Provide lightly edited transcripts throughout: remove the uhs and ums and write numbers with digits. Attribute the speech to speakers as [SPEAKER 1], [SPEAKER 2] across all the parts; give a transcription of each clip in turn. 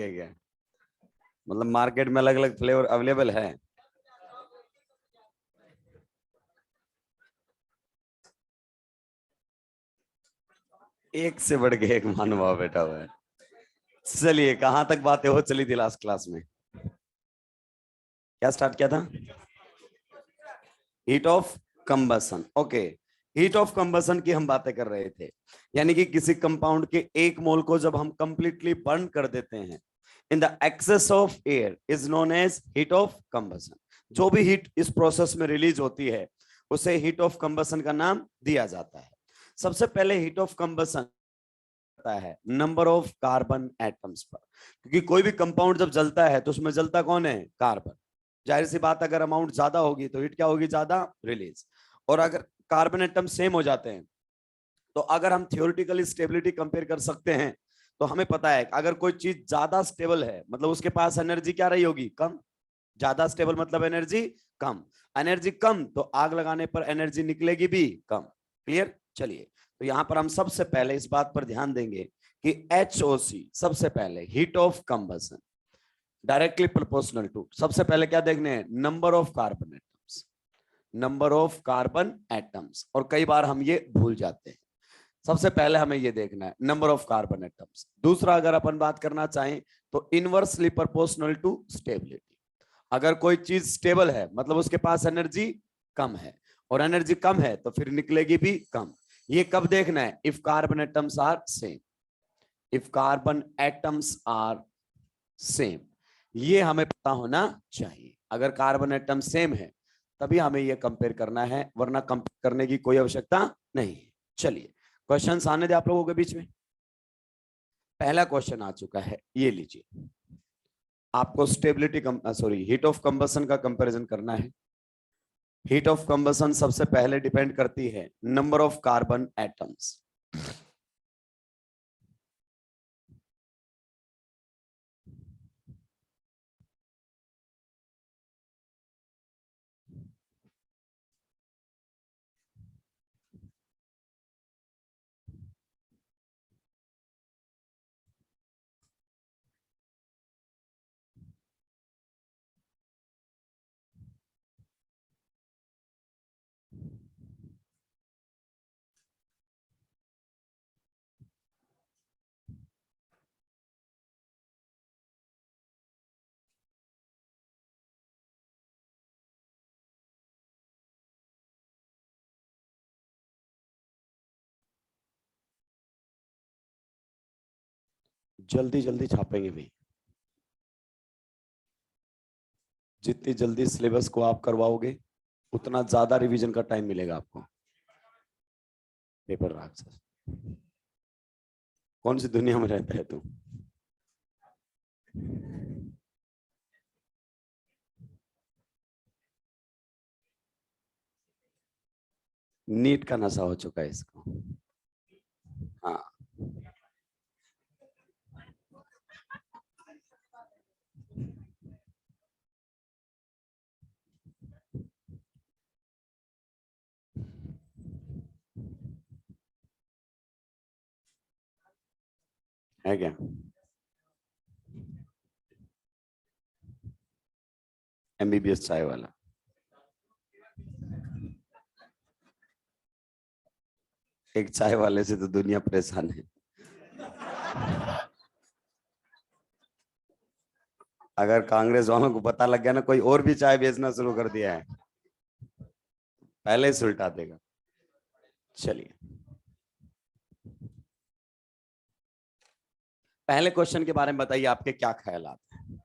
[SPEAKER 1] Cake है, मतलब market में अलग अलग फ्लेवर अवेलेबल है। एक से बढ़ के एक महानुभाव बैठा हुआ है। चलिए, कहां तक बातें हो चली थी लास्ट क्लास में? क्या स्टार्ट किया था? Heat of combustion. Okay, heat of combustion की हम बातें कर रहे थे, यानी कि किसी कंपाउंड के एक मोल को जब हम कंप्लीटली बर्न कर देते हैं in the excess of air is known as heat of combustion. जो भी हीट इस प्रोसेस में रिलीज होती है उसे हीट ऑफ कंबसन का नाम दिया जाता है। सबसे पहले हीट ऑफ कंबसन है नंबर ऑफ कार्बन एटम्स पर, क्योंकि कोई भी कंपाउंड जब जलता है तो उसमें जलता कौन है? कार्बन। जाहिर सी बात, अगर अमाउंट ज्यादा होगी तो हीट क्या होगी? ज्यादा रिलीज। और अगर कार्बन एटम सेम हो जाते हैं तो अगर हम थियोरेटिकली स्टेबिलिटी कंपेयर कर सकते हैं तो हमें पता है अगर कोई चीज ज्यादा स्टेबल है मतलब उसके पास एनर्जी क्या रही होगी? कम। ज्यादा स्टेबल मतलब एनर्जी कम। एनर्जी कम तो आग लगाने पर एनर्जी निकलेगी भी कम। क्लियर? चलिए, तो यहां पर हम सबसे पहले इस बात पर ध्यान देंगे कि HOC सबसे पहले heat of combustion directly proportional to, सबसे पहले क्या देखने हैं? Number of carbon atoms. Number of carbon atoms, और कई बार हम ये भूल जाते हैं। सबसे पहले हमें ये देखना है नंबर ऑफ कार्बन एटम्स। दूसरा, अगर अपन बात करना चाहें तो इनवर्सली प्रोपोर्शनल टू स्टेबिलिटी। अगर कोई चीज स्टेबल है मतलब उसके पास एनर्जी कम है, और एनर्जी कम है तो फिर निकलेगी भी कम। ये कब देखना है? If carbon atoms are same. If carbon atoms are same, ये हमें पता होना चाहिए। अगर कार्बन एटम सेम है तभी हमें ये कंपेयर करना है, वरना कंपेयर करने की कोई आवश्यकता नहीं है। चलिए, क्वेश्चंस आने दे आप लोगों के बीच में। पहला क्वेश्चन आ चुका है, ये लीजिए। आपको stability sorry heat of combustion का कंपैरिजन करना है। हीट ऑफ कंबसन सबसे पहले डिपेंड करती है नंबर ऑफ कार्बन एटम्स। जल्दी जल्दी छापेंगे भी, जितनी जल्दी सिलेबस को आप करवाओगे उतना ज्यादा रिवीजन का टाइम मिलेगा आपको। पेपर राक्षस, कौन सी दुनिया में रहता है तू? नीट का नशा हो चुका है इसको। हाँ, है क्या? MBBS चाय वाला। एक चाय वाले से तो दुनिया परेशान है। अगर कांग्रेस वालों को पता लग गया ना कोई और भी चाय बेचना शुरू कर दिया है, पहले ही सुलटा देगा। चलिए, पहले क्वेश्चन के बारे में बताइए, आपके क्या ख्यालात हैं?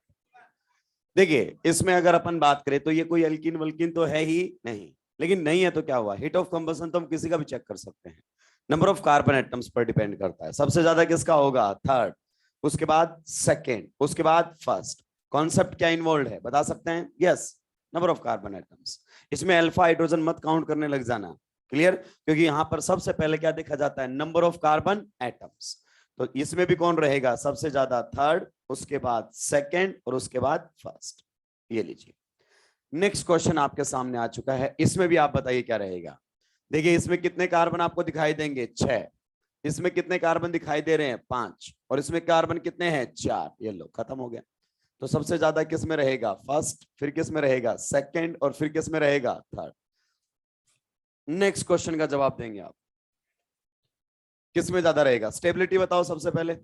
[SPEAKER 1] देखिए, इसमें अगर अपन बात करें तो ये कोई अल्किन वल्किन तो है ही नहीं, लेकिन नहीं है तो क्या हुआ? हीट ऑफ कंबसन तो हम किसी का भी चेक कर सकते हैं। नंबर ऑफ कार्बन एटम्स पर डिपेंड करता है। सबसे ज्यादा किसका होगा? थर्ड, उसके बाद सेकेंड, उसके बाद फर्स्ट। कॉन्सेप्ट क्या इन्वॉल्व है बता सकते हैं? Yes, number of carbon atoms. इसमें अल्फा हाइड्रोजन मत काउंट करने लग जाना। क्लियर? क्योंकि यहां पर सबसे पहले क्या देखा जाता है? Number of carbon atoms. तो इसमें भी कौन रहेगा सबसे ज्यादा? थर्ड, उसके बाद सेकेंड, और उसके बाद फर्स्ट। ये लीजिए, नेक्स्ट क्वेश्चन आपके सामने आ चुका है। इसमें भी आप बताइए क्या रहेगा। देखिए, इसमें कितने कार्बन आपको दिखाई देंगे? 6। इसमें कितने कार्बन दिखाई दे रहे हैं 5, और इसमें कार्बन कितने हैं 4। ये लो खत्म हो गया। तो सबसे ज्यादा किस में रहेगा फर्स्ट, फिर किस में रहेगा सेकंड, और फिर किस में रहेगा थर्ड। नेक्स्ट क्वेश्चन का जवाब देंगे आप, किस में ज्यादा रहेगा। स्टेबिलिटी बताओ सबसे पहले।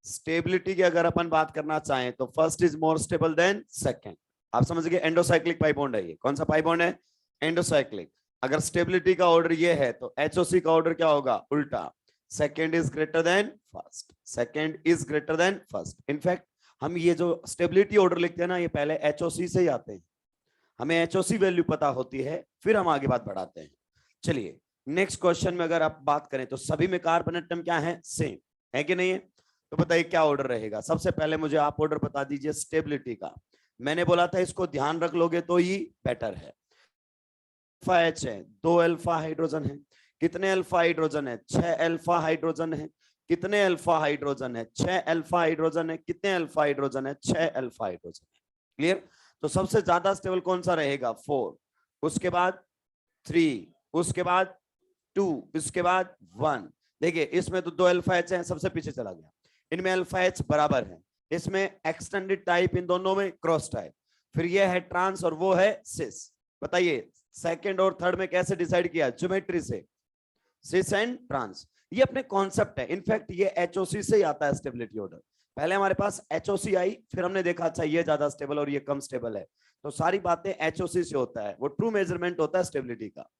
[SPEAKER 1] स्टेबिलिटी की अगर अपन बात करना चाहें तो first is more stable then second. आप समझ गए, एंडोसाइक्लिक पाई बॉन्ड है ये। कौन सा पाई बॉन्ड है, एंडोसाइक्लिक। अगर स्टेबिलिटी का ऑर्डर ये है तो एचओसी का ऑर्डर क्या होगा, उल्टा। Second is greater than first, second is greater than first. In fact हम ये जो स्टेबिलिटी ऑर्डर लिखते हैं ना, ये पहले एचओसी से ही आते हैं। हमें एचओसी वैल्यू पता होती है, फिर हम आगे बात बढ़ाते हैं। चलिए नेक्स्ट क्वेश्चन में अगर आप बात करें तो सभी में कार्बन एटम क्या है, सेम है कि नहीं है। तो बताइए क्या ऑर्डर रहेगा। सबसे पहले मुझे आप ऑर्डर बता दीजिए स्टेबिलिटी का। मैंने बोला था इसको ध्यान रख लोगे तो ही बेटर है। अल्फा एच है, 2 अल्फा हाइड्रोजन है। कितने अल्फा हाइड्रोजन है, 6 अल्फा हाइड्रोजन है। कितने अल्फा हाइड्रोजन है, 6 अल्फा हाइड्रोजन है। कितने अल्फा हाइड्रोजन है, 6 अल्फा हाइड्रोजन है। क्लियर। तो सबसे ज्यादा स्टेबल कौन सा रहेगा, 4, उसके बाद 3, उसके बाद 2, इसके बाद 1। देखिए इसमें तो 2 अल्फा एच है, सबसे पीछे चला गया। इनमें अल्फा एच बराबर है, इसमें एक्सटेंडेड टाइप, इन दोनों में क्रॉस टाइप। फिर ये है ट्रांस और वो है सिस। बताइए सेकंड और थर्ड में कैसे डिसाइड किया, ज्योमेट्री से, सिस एंड ट्रांस। ये अपने कॉन्सेप्ट है। इनफैक्ट ये एचओसी से ही आता है स्टेबिलिटी ऑर्डर। पहले हमारे पास एचओसी आई, फिर हमने देखा अच्छा ये ज्यादा स्टेबल और ये कम स्टेबल है। तो सारी बातें एचओसी से होता है, वो ट्रू मेजरमेंट होता है स्टेबिलिटी का।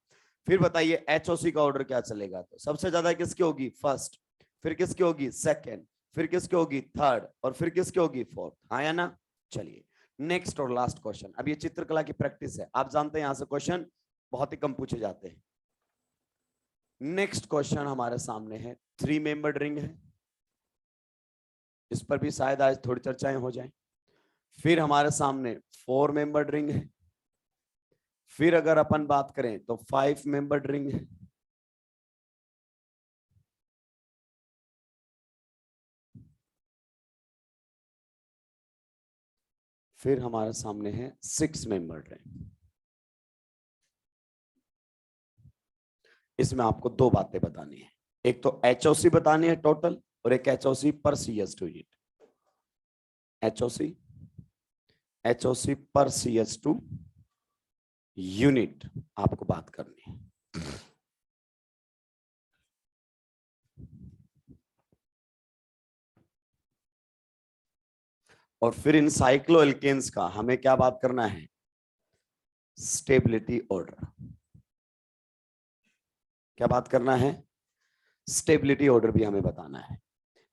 [SPEAKER 1] फिर बताइए एचओसी का ऑर्डर क्या चलेगा। तो सबसे ज्यादा किसकी होगी, फर्स्ट, फिर किसकी होगी सेकंड, फिर किसकी होगी थर्ड, और फिर किसकी होगी फोर्थ। हाँ या ना। चलिए नेक्स्ट और लास्ट क्वेश्चन। अब ये चित्रकला की प्रैक्टिस है, आप जानते हैं यहां से क्वेश्चन बहुत ही कम पूछे जाते हैं। नेक्स्ट क्वेश्चन हमारे सामने है, 3 मेंबर्ड रिंग है, इस पर भी शायद आज थोड़ी चर्चाएं हो जाएं। फिर हमारे सामने 4 मेंबर्ड रिंग है। फिर अगर अपन बात करें तो 5 मेंबर्ड रिंग है। फिर हमारे सामने है 6 मेंबर्ड रिंग। इसमें आपको 2 बातें बतानी है, एक तो एचओसी बतानी है टोटल, और एक एचओसी पर CS2 यूनिट। एचओसी पर CS2 यूनिट आपको बात करनी है। और फिर इन साइक्लोएल्केन्स का हमें क्या बात करना है, स्टेबिलिटी ऑर्डर। क्या बात करना है, स्टेबिलिटी ऑर्डर भी हमें बताना है।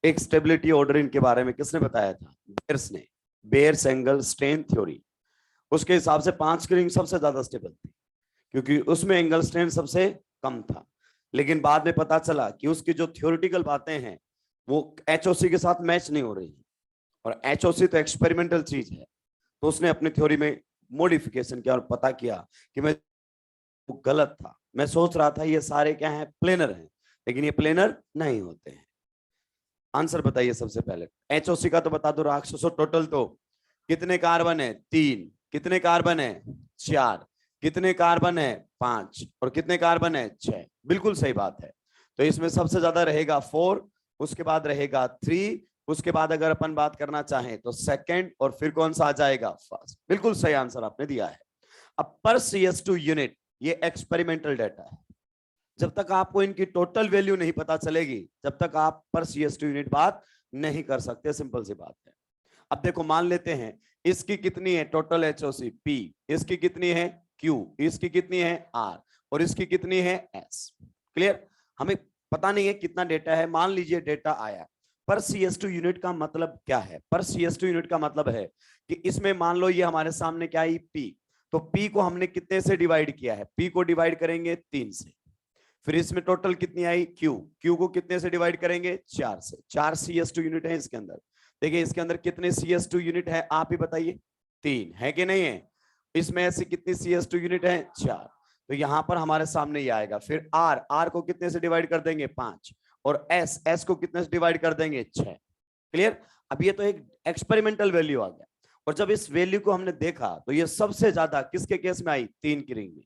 [SPEAKER 1] एक स्टेबिलिटी ऑर्डर इनके बारे में किसने बताया था, बेयर्स ने, बेयर्स एंगल स्ट्रेन थ्योरी। उसके हिसाब से 5 की रिंग सबसे ज्यादा स्टेबल थी, क्योंकि उसमें एंगल स्ट्रेन सबसे कम था। लेकिन बाद में पता चला कि उसकी जो थ्योरेटिकल बातें हैं वो एचओसी के साथ मैच नहीं हो रही, और एचओसी तो एक्सपेरिमेंटल चीज है। तो उसने अपनी थ्योरी में मॉडिफिकेशन किया और पता किया कि मैं वो गलत था। मैं सोच रहा था ये सारे क्या हैं, प्लेनर हैं, लेकिन ये प्लेनर नहीं होते हैं। आंसर बताइए सबसे पहले। एचओसी का तो बता दो राक्षसों, टोटल तो कितने कार्बन है, 3, कितने कार्बन है 4, कितने कार्बन है 5, और कितने कार्बन है 6। बिल्कुल सही बात है। तो इसमें सबसे ज्यादा रहेगा 4, उसके बाद रहेगा 3, उसके बाद अगर अपन बात करना चाहें तो सेकंड, और फिर कौन सा आ जाएगा, फर्स्ट। बिल्कुल सही आंसर आपने दिया है। अब पर CS2 यूनिट ये एक्सपेरिमेंटल डाटा है। जब तक आपको इनकी टोटल वैल्यू नहीं पता चलेगी, जब तक आप पर CS2 यूनिट बात नहीं कर सकते। सिंपल सी बात है। अब देखो मान लेते हैं इसकी कितनी है टोटल एचओसी P, इसकी कितनी है Q, इसकी कितनी है R, और इसकी कितनी है S। क्लियर। हमें पता नहीं है कितना डेटा है, मान लीजिए डेटा आया। पर CS2 यूनिट का मतलब क्या है, पर CS2 यूनिट का मतलब है कि इसमें मान लो ये हमारे सामने क्या है P, तो P को हमने कितने से डिवाइड किया है, P को डिवाइड करेंगे 3 से। फिर इसमें टोटल कितनी आई Q, Q को कितने से डिवाइड करेंगे 4 से। 4 CS2 यूनिट है इसके अंदर। देखिए इसके अंदर कितने CS2 यूनिट है, आप ही बताइए, 3 है कि नहीं है। इसमें ऐसे कितनी CS2 यूनिट है, 4। तो यहां पर हमारे सामने ये आएगा। फिर R को कितने से डिवाइड कर देंगे 5, और S को कितने से डिवाइड कर देंगे 6। क्लियर। अब ये तो एक एक्सपेरिमेंटल वैल्यू आ गया, और जब इस वैल्यू को हमने देखा तो ये सबसे ज्यादा किसके केस में आई, 3 की रिंग में,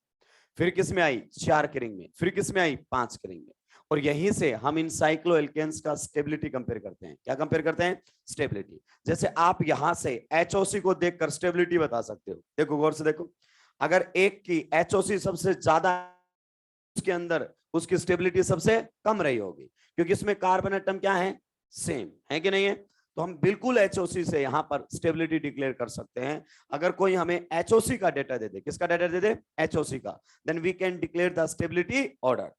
[SPEAKER 1] फिर किस में आई 4 की रिंग में, फिर किस में आई 5 की रिंग में। और यहीं से हम इन साइक्लोएल्केन्स का स्टेबिलिटी कंपेयर करते हैं। क्या कंपेयर करते हैं? स्टेबिलिटी। जैसे आप यहां से HOC को देखकर स्टेबिलिटी बता सकते हो। देखो गौर से देखो, अगर एक की HOC सबसे ज्यादा, उसके अंदर उसकी स्टेबिलिटी सबसे कम रही होगी, क्योंकि इसमें कार्बन एटम क्या है? सेम है कि नहीं है? तो हम बिल्कुल HOC से यहां पर स्टेबिलिटी डिक्लेयर कर सकते हैं। अगर कोई हमें HOC का डेटा दे दे, किसका डेटा दे दे? HOC का, then we can declare the stability order.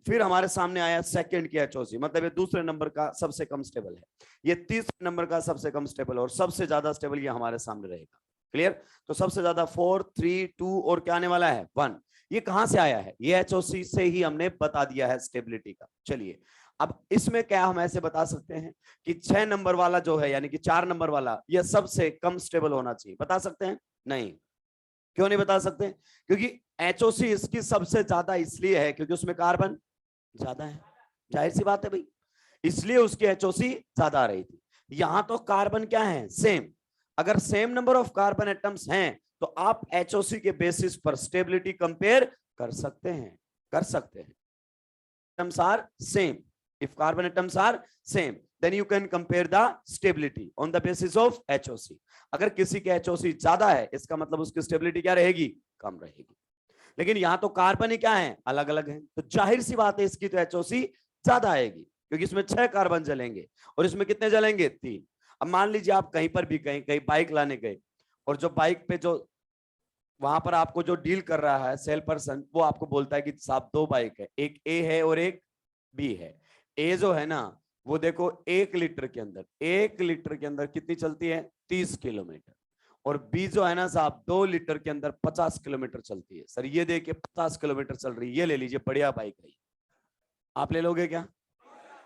[SPEAKER 1] फिर हमारे सामने आया सेकंड की HOC, मतलब ये दूसरे नंबर का सबसे कम स्टेबल है, ये तीसरे नंबर का सबसे कम स्टेबल, और सबसे ज्यादा स्टेबल ये हमारे सामने रहेगा। क्लियर? तो सबसे ज्यादा 4, 3, 2 और क्या आने वाला है? 1। ये कहां से आया है? ये HOC से ही हमने बता दिया है स्टेबिलिटी का। चलिए अब इसमें क्या हम ऐसे बता सकते हैं कि 6 नंबर वाला जो है, यानी कि 4 नंबर वाला, ये सबसे कम स्टेबल होना चाहिए। बता सकते हैं? नहीं। क्यों नहीं बता सकते? क्योंकि HOC इसकी सबसे ज्यादा इसलिए है क्योंकि उसमें कार्बन ज्यादा है। जाहिर सी बात है भाई, इसलिए उसकी HOC ज्यादा आ रही थी। यहां तो कार्बन क्या है? सेम। अगर same number of carbon atoms हैं तो आप HOC के बेसिस पर स्टेबिलिटी कंपेयर कर सकते हैं। कर सकते हैं। Atoms are same, if carbon atoms are same, then you can compare the stability on the basis of HOC. अगर किसी के HOC ज्यादा है, इसका मतलब उसकी स्टेबिलिटी क्या रहेगी? कम रहेगी। लेकिन यहां तो कार्बन ही क्या है? अलग अलग है, तो जाहिर सी बात है इसकी तो HOC ज्यादा आएगी, क्योंकि इसमें 6 कार्बन जलेंगे और इसमें कितने जलेंगे? 3। अब मान लीजिए आप कहीं पर भी कहीं बाइक लाने गए, और जो बाइक पे जो वहां पर आपको जो डील कर रहा है सेल पर्सन, वो आपको बोलता है कि साहब 2 बाइक है, एक A है और एक B है। ए जो है ना, वो देखो 1 लीटर के अंदर, 1 लीटर के अंदर कितनी चलती है? 30 किलोमीटर। और बी जो है ना साहब, 2 लीटर के अंदर 50 किलोमीटर चलती है। सर ये देखिए 50 किलोमीटर चल रही है, ये ले लीजिए, बढ़िया बाइक है। आप ले लोगे क्या?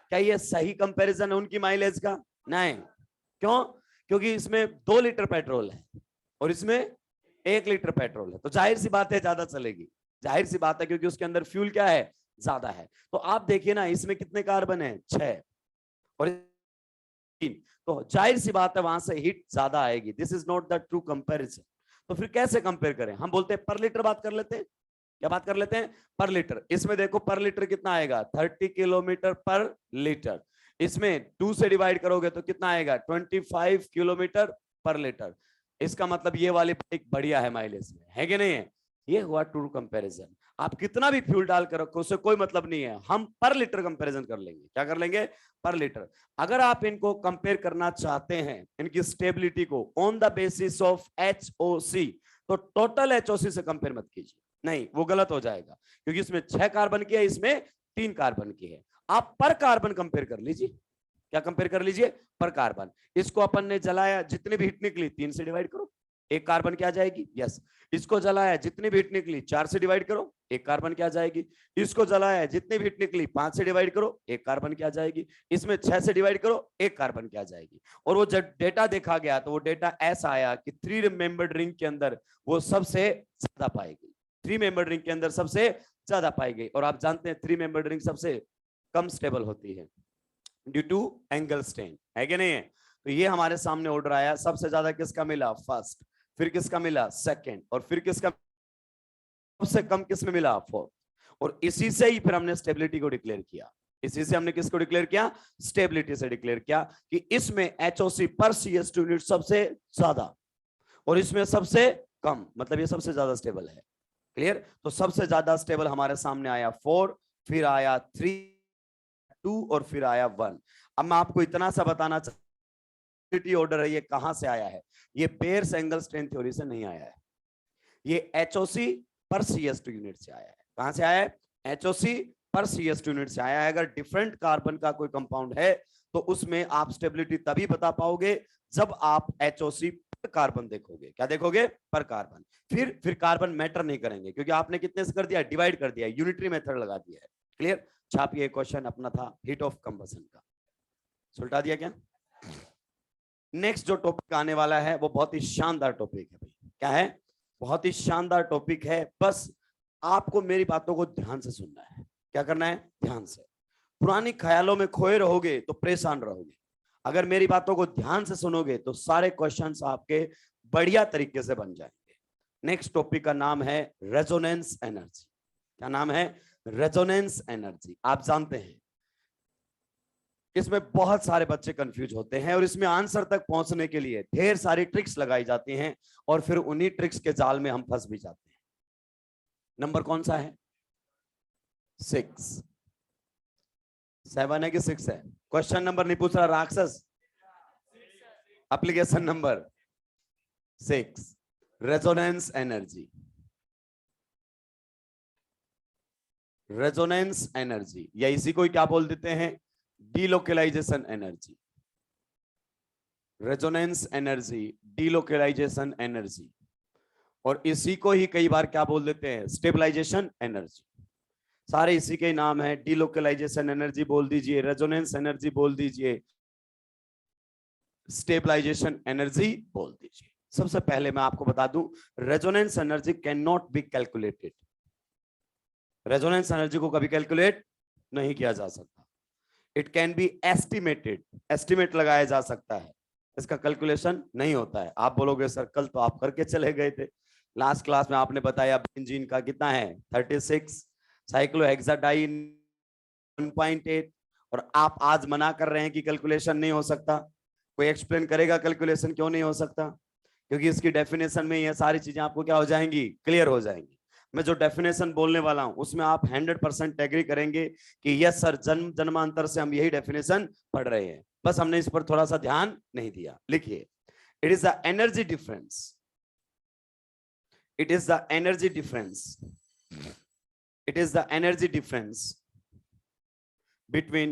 [SPEAKER 1] क्या ये सही कंपैरिजन है उनकी माइलेज का? नहीं। क्यों? क्योंकि इसमें 2 लीटर पेट्रोल है और इसमें 1 लीटर पेट्रोल है, तो जाहिर सी बात है ज्यादा चलेगी। जाहिर सी बात है, क्योंकि उसके अंदर फ्यूल क्या है? ज्यादा है। तो आप देखिए ना, इसमें कितने कार्बन है? 6 और 3, तो जाहिर सी बात है वहां से हीट ज्यादा आएगी। This is not the true comparison. तो फिर कैसे कंपेयर करें? हम बोलते हैं पर लीटर बात कर लेते हैं। क्या बात कर लेते हैं? पर लीटर। इसमें देखो पर लीटर कितना आएगा? 30 किलोमीटर पर लीटर। इसमें 2 से डिवाइड करोगे तो कितना आएगा? 25 किलोमीटर पर लीटर। इसका मतलब ये वाली बाइक बढ़िया है माइलेज में, है कि नहीं है? ये हुआ ट्रू कंपैरिजन। आप कितना भी फ्यूल डाल कर रखो, उससे कोई मतलब नहीं है, हम पर लीटर कंपैरिजन कर लेंगे। क्या कर लेंगे? पर लीटर। अगर आप इनको कंपेयर करना चाहते हैं, इनकी स्टेबिलिटी को on the basis of HOC, तो टोटल HOC से कंपेयर मत कीजिए, नहीं वो गलत हो जाएगा, क्योंकि इसमें 6 कार्बन की है, इसमें 3 कार्बन की है। आप पर कार्बन कंपेयर कर लीजिए। क्या कंपेयर कर लीजिए? पर कार्बन। इसको अपन ने जलाया, जितनी भी हीट निकली 3 से डिवाइड करो, 1 कार्बन क्या जाएगी? यस। इसको जलाया, जितनी भी हीट निकली 4 से डिवाइड करो, 1 कार्बन क्या जाएगी? इसको जलाया, जितनी भी हीट निकली 5 से डिवाइड करो, 1 कार्बन क्या जाएगी? इसमें 6 से डिवाइड करो, 1 कार्बन क्या जाएगी? और वो जब डेटा देखा गया तो वो डेटा ऐसा आया कि 3 मेंबर्ड रिंग के अंदर वो सबसे ज्यादा पाएगी। 3 मेंबर्ड रिंग के अंदर सबसे ज्यादा पाई गई। और आप जानते हैं 3 मेंबर्ड रिंग सबसे कम स्टेबल होती है ड्यू टू एंगल स्ट्रेन, है कि नहीं है? तो ये हमारे सामने ऑर्डर आया। सबसे ज्यादा किसका मिला? फर्स्ट। फिर किसका मिला? सेकंड। और फिर किसका सबसे कम किसमें मिला? फोर्थ। और इसी से ही फिर हमने स्टेबिलिटी को डिक्लेयर किया। इसी से हमने किसको डिक्लेयर किया? स्टेबिलिटी से डिक्लेयर किया कि इसमें HOC पर CS2 यूनिट सबसे ज्यादा और इसमें सबसे कम, मतलब ये सबसे ज्यादा स्टेबल है। क्लियर? तो सबसे ज्यादा स्टेबल हमारे सामने आया 4, फिर आया 3, 2 और फिर आया 1। अब मैं आपको इतना सा बताना चाहता, ऑर्डर है ये कहां से आया है? ये पेयर्स एंगल स्ट्रेन थ्योरी से नहीं आया है, ये HOC पर CS2 यूनिट से आया है। कहां से आया है? HOC पर CS2 यूनिट से आया है। अगर डिफरेंट कार्बन का कोई कंपाउंड है तो उसमें आप स्टेबिलिटी तभी बता पाओगे जब आप HOC पर कार्बन देखोगे। क्या देखोगे? पर कार्बन। फिर कार्बन मैटर नहीं करेंगे, क्योंकि आपने कितने से कर दिया? डिवाइड कर दिया, यूनिटरी मेथड लगा दिया है। क्लियर? छापिए, क्वेश्चन अपना था हीट ऑफ कंबशन का, सुलटा दिया क्या? नेक्स्ट जो टॉपिक आने वाला है वो बहुत ही शानदार टॉपिक है भाई। क्या है? बहुत ही शानदार टॉपिक है। बस आपको मेरी बातों को ध्यान से सुनना है। क्या करना है? ध्यान से। पुरानी ख्यालों में खोए रहोगे तो परेशान रहोगे। अगर मेरी बातों को ध्यान से सुनोगे तो सारे क्वेश्चंस आपके बढ़िया तरीके से बन जाएंगे। नेक्स्ट टॉपिक का नाम है रेजोनेंस एनर्जी। क्या नाम है? रेजोनेंस एनर्जी आप जानते हैं, इसमें बहुत सारे बच्चे कंफ्यूज होते हैं और इसमें आंसर तक पहुंचने के लिए ढेर सारी ट्रिक्स लगाई जाती हैं और फिर उन्हीं ट्रिक्स के जाल में हम फंस भी जाते हैं। नंबर कौन सा है? 6, 7 है कि 6 है? क्वेश्चन नंबर नहीं पूछ रहा राक्षस, application number 6, resonance energy. Resonance energy या इसी को क्या बोल देते हैं? Delocalization energy. Resonance energy, delocalization energy, और इसी को ही कई बार क्या बोल देते हैं? Stabilisation energy. सारे इसी के नाम है। डीलोकलाइजेशन एनर्जी बोल दीजिए, रेजोनेंस एनर्जी बोल दीजिए, स्टेबलाइजेशन एनर्जी बोल दीजिए। सबसे पहले मैं आपको बता दूं, resonance energy can not be calculated. Resonance energy को कभी कैलकुलेट नहीं किया जा सकता। It can be estimated, estimate लगाया जा सकता है, इसका कैलकुलेशन नहीं होता है। आप बोलोगे सर कल तो आप करके चले गए थे, लास्ट क्लास में आपने बताया बेंजीन का कितना है 36, साइक्लोहेक्साडाइन 1.8, और आप आज मना कर रहे हैं कि कैलकुलेशन नहीं हो सकता। कोई एक्सप्लेन करेगा कैलकुलेशन क्यों नहीं हो सकता? क्योंकि इसकी डेफिनेशन में ये सारी चीजें आपको क्या हो जाएंगी? क्लियर हो जाएंगी। मैं जो डेफिनेशन बोलने वाला हूं उसमें आप 100% एग्री करेंगे कि यस सर, जन्म जन्मांतर से हम यही डेफिनेशन पढ़ रहे हैं, बस हमने इस पर थोड़ा सा ध्यान नहीं दिया। लिखिए, it is the energy difference, it is the energy difference, it is the energy difference between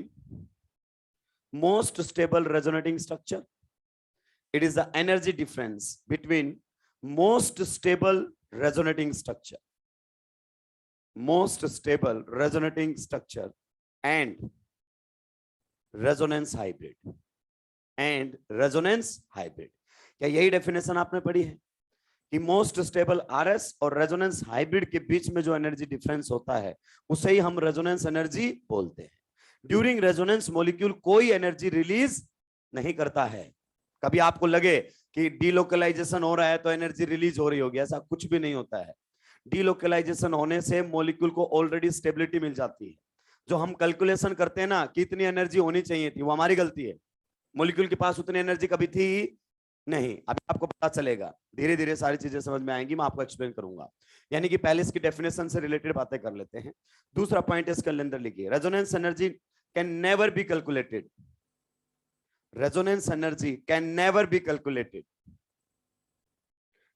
[SPEAKER 1] most stable resonating structure, it is the energy difference between most stable resonating structure, most stable resonating structure and resonance hybrid, and resonance hybrid। क्या यही definition आपने पढ़ी है कि most stable RS और resonance hybrid के बीच में जो एनर्जी डिफरेंस होता है उसे ही हम रेजोनेंस एनर्जी बोलते हैं। ड्यूरिंग रेजोनेंस मॉलिक्यूल कोई एनर्जी रिलीज नहीं करता है। कभी आपको लगे कि डीलोकलाइजेशन हो रहा है तो एनर्जी रिलीज हो रही होगी, ऐसा कुछ भी नहीं होता है। डीलोकलाइजेशन होने से मॉलिक्यूल को ऑलरेडी स्टेबिलिटी मिल जाती है। जो हम कैलकुलेशन करते हैं ना कि इतनी एनर्जी होनी चाहिए थी, वो हमारी गलती है। मॉलिक्यूल के पास उतनी एनर्जी कभी थी नहीं। अभी आपको पता चलेगा, धीरे धीरे सारी चीजें समझ में आएंगी, मैं आपको एक्सप्लेन करूंगा। यानी कि पहले इसकी डेफिनेशन से रिलेटेड बातें कर लेते हैं। दूसरा पॉइंट इसके अंदर लिखिए, resonance energy can never be calculated. Resonance energy can never be calculated.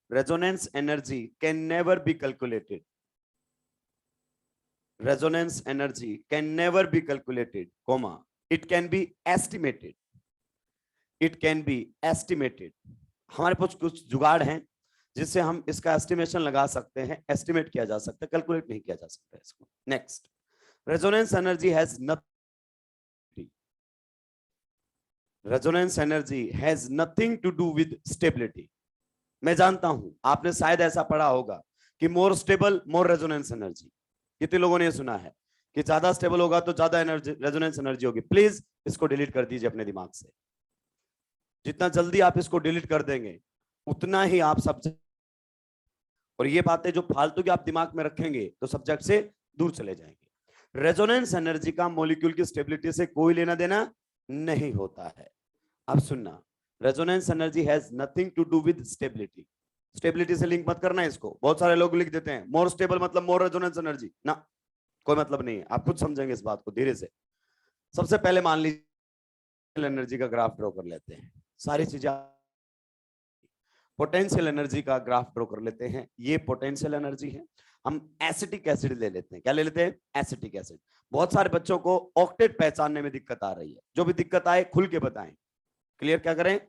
[SPEAKER 1] Resonance energy can never be calculated. Resonance energy can never be calculated, comma, it can be estimated, it can be estimated. हमारे पास कुछ जुगाड़ हैं जिससे हम इसका estimation लगा सकते हैं, एस्टिमेट किया जा सकता है, कैलकुलेट नहीं किया जा सकता है इसको। Next, resonance energy has nothing, resonance energy has nothing to do with stability. मैं जानता हूं आपने शायद ऐसा पढ़ा होगा कि more stable more resonance energy. कितने लोगों ने सुना है कि ज्यादा स्टेबल होगा तो ज्यादा एनर्जी, रेजोनेंस एनर्जी होगी? प्लीज इसको डिलीट कर दीजिए अपने दिमाग से। जितना जल्दी आप इसको डिलीट कर देंगे उतना ही आप सब्जेक्ट, और ये बातें जो फालतू की आप दिमाग में रखेंगे तो सब्जेक्ट से दूर चले जाएंगे। रेजोनेंस एनर्जी का मॉलिक्यूल की स्टेबिलिटी से कोई लेना देना नहीं होता है। अब सुनना, resonance energy has nothing to do with stability. Stability से लिंक मत करना इसको। बहुत सारे लोग लिख देते हैं मोर स्टेबल मतलब मोर रेजोनेंस एनर्जी, ना, कोई मतलब नहीं है। आप खुद समझेंगे इस बात को धीरे से। सबसे पहले मान लीजिए एनर्जी का ग्राफ ड्रॉ कर लेते हैं। सारी चीजें, पोटेंशियल एनर्जी का ग्राफ ड्रॉ कर लेते हैं। ये पोटेंशियल एनर्जी है। हम एसिटिक एसिड ले लेते हैं। क्या ले लेते हैं? Acetic acid. बहुत सारे बच्चों को ऑक्टेट पहचानने में दिक्कत आ रही है। जो भी दिक्कत आए खुल के बताएं। क्लियर क्या करें?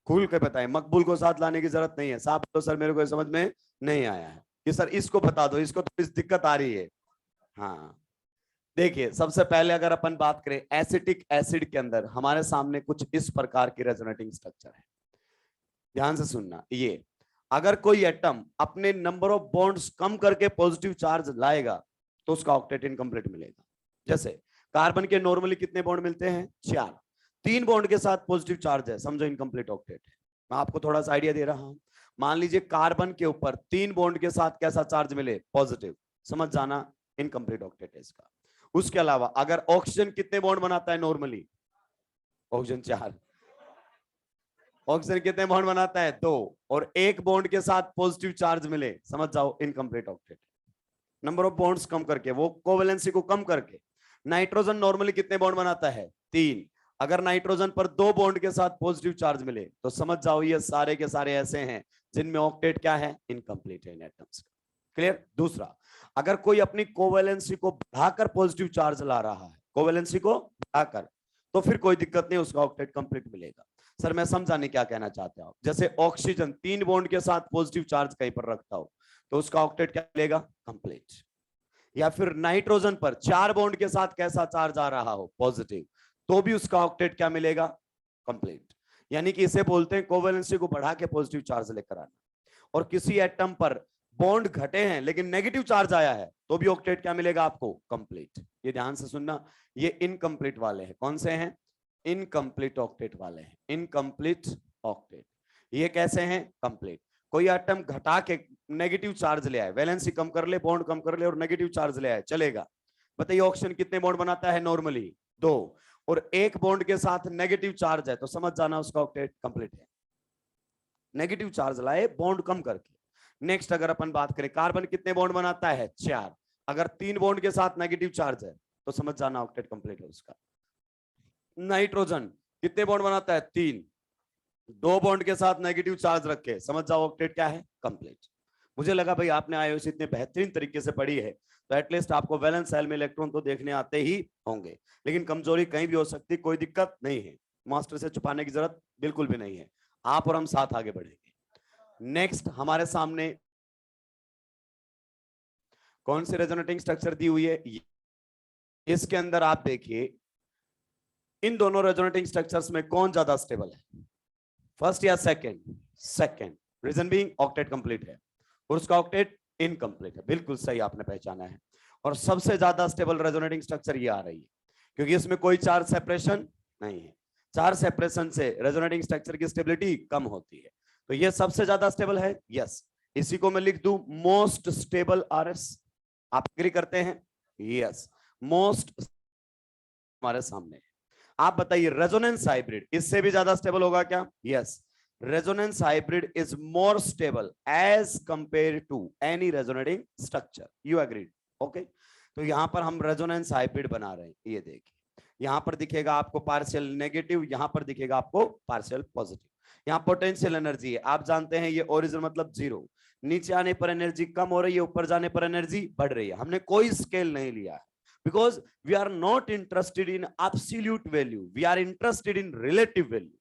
[SPEAKER 1] खुल के बताएं। मकबूल को साथ लाने की जरूरत नहीं है। साहब तो सर मेरे को समझ में नहीं आया है कि सर इसको बता दो, इसको तो इस दिक्कत आ रही है। हाँ, देखिए सबसे पहले अगर अपन बात करें एसिटिक एसिड के अंदर हमारे सामने कुछ इस प्रकार की रेजोनेटिंग स्ट्रक्चर है। ध्यान से सुनना, ये अगर कोई एटम अपने नंबर ऑफ बॉन्ड्स कम करके पॉजिटिव चार्ज लाएगा तो उसका ऑक्टेट इनकम्प्लीट मिलेगा। जैसे कार्बन के नॉर्मली कितने बॉन्ड मिलते हैं? 4। 3 बॉन्ड के साथ पॉजिटिव चार्ज है, समझो इनकम्प्लीट ऑक्टेट है। मैं आपको थोड़ा सा आइडिया दे रहा हूं। मान लीजिए कार्बन के ऊपर 3 बॉन्ड के साथ कैसा चार्ज मिले? पॉजिटिव। समझ जाना इनकम्प्लीट ऑक्टेट है इसका। उसके अलावा अगर ऑक्सीजन कितने बॉन्ड बनाता है नॉर्मली? ऑक्सीजन 4। ऑक्सीजन कितने बॉन्ड बनाता है? 2। और एक बॉन्ड के साथ पॉजिटिव चार्ज मिले, समझ जाओ incomplete octet. Number of bonds कम करके, वो कोवेलेंसी को कम करके। नाइट्रोजन नॉर्मली कितने बॉन्ड बनाता है? 3। अगर नाइट्रोजन पर 2 बॉन्ड के साथ पॉजिटिव चार्ज मिले तो समझ जाओ ये सारे के सारे ऐसे हैं जिनमें ऑक्टेट क्या है? इनकम्प्लीट है इन एटम्स। क्लियर? दूसरा, अगर कोई अपनी कोवेलेंसी को बढ़ाकर पॉजिटिव चार्ज ला रहा है, कोवेलेंसी को बढ़ाकर, तो फिर कोई दिक्कत नहीं, उसका ऑक्टेट कंप्लीट मिलेगा। सर मैं समझा नहीं क्या कहना चाहते हो। जैसे ऑक्सीजन 3 बॉन्ड के साथ पॉजिटिव चार्ज कहीं पर रखता हो तो उसका ऑक्टेट क्या मिलेगा? कंप्लीट। या फिर नाइट्रोजन पर 4 बॉन्ड के साथ कैसा चार्ज आ रहा हो? पॉजिटिव, तो भी उसका ऑक्टेट क्या मिलेगा? कंप्लीट। यानी कि इसे बोलते हैं कोवेलेंसी को बढ़ा के पॉजिटिव चार्ज लेकर आना। और किसी एटम पर बॉन्ड घटे हैं लेकिन नेगेटिव चार्ज आया है तो भी ऑक्टेट क्या मिलेगा आपको? कंप्लीट। ये ध्यान से सुनना, ये इनकम्प्लीट वाले हैं। कौन से हैं? इनकम्प्लीट ऑक्टेट वाले हैं। Incomplete octet. ये कैसे हैं? कंप्लीट। कोई एटम घटा के नेगेटिव चार्ज ले आए, वैलेंसी कम कर ले, बॉन्ड कम कर ले और नेगेटिव चार्ज ले आए, चलेगा। बताइए ऑक्सीजन कितने बॉन्ड बनाता है नॉर्मली? 2। और एक बॉन्ड के साथ नेगेटिव चार्ज है तो समझ जाना उसका ऑक्टेट कंप्लीट है। नेगेटिव चार्ज लाए बॉन्ड कम करके। नेक्स्ट अगर अपन बात करें, कार्बन कितने बॉन्ड बनाता है? 4। अगर 3 बॉन्ड के साथ नेगेटिव चार्ज है तो समझ जाना ऑक्टेट कंप्लीट है उसका। नाइट्रोजन कितने बॉन्ड बनाता है? 3। 2 बॉन्ड के साथ नेगेटिव चार्ज रखे, समझ जाओ ऑक्टेट क्या है? कंप्लीट। मुझे लगा भाई आपने आईओसी इतने बेहतरीन तरीके से पढ़ी है तो एटलीस्ट आपको वैलेंस शेल में इलेक्ट्रॉन तो देखने आते ही होंगे, लेकिन कमजोरी कहीं भी हो सकती, कोई दिक्कत नहीं है, मास्टर से छुपाने की जरूरत बिल्कुल भी नहीं है। आप और हम साथ आगे बढ़ेंगे। नेक्स्ट हमारे सामने कौन सी रेजोनेटिंग स्ट्रक्चर दी हुई है? इसके अंदर आप देखिए इन दोनों रेजोनेटिंग स्ट्रक्चर्स में कौन ज्यादा स्टेबल है? फर्स्ट या second? Second. Reason being octet complete है और उसका ऑक्टेट इनकम्प्लीट है। बिल्कुल सही आपने पहचाना है। और सबसे ज्यादा स्टेबल रेजोनेटिंग स्ट्रक्चर ये आ रही है क्योंकि इसमें कोई चार्ज सेपरेशन नहीं है। चार्ज सेपरेशन से रेजोनेटिंग स्ट्रक्चर की स्टेबिलिटी कम होती है, तो ये सबसे ज्यादा स्टेबल है। यस, इसी को मैं लिख दूं मोस्ट स्टेबल आरएस। आप एग्री करते हैं? यस, मोस्ट हमारे सामने है। आप बताइए रेजोनेंस हाइब्रिड इससे भी ज्यादा स्टेबल होगा क्या? Yes, resonance hybrid is more stable as compare to any resonating structure. You agreed? Okay, तो यहां पर हम रेजोनेंस हाइब्रिड बना रहे हैं। ये देखिए यहां पर दिखेगा आपको पार्शियल नेगेटिव, यहां पर दिखेगा आपको पार्शियल पॉजिटिव। यहाँ पोटेंशियल एनर्जी है, आप जानते हैं ये ओरिजिन मतलब 0। नीचे आने पर एनर्जी कम हो रही है, ऊपर जाने पर एनर्जी बढ़ रही है। हमने कोई स्केल नहीं लिया है because we are not interested in absolute value, we are interested in relative value।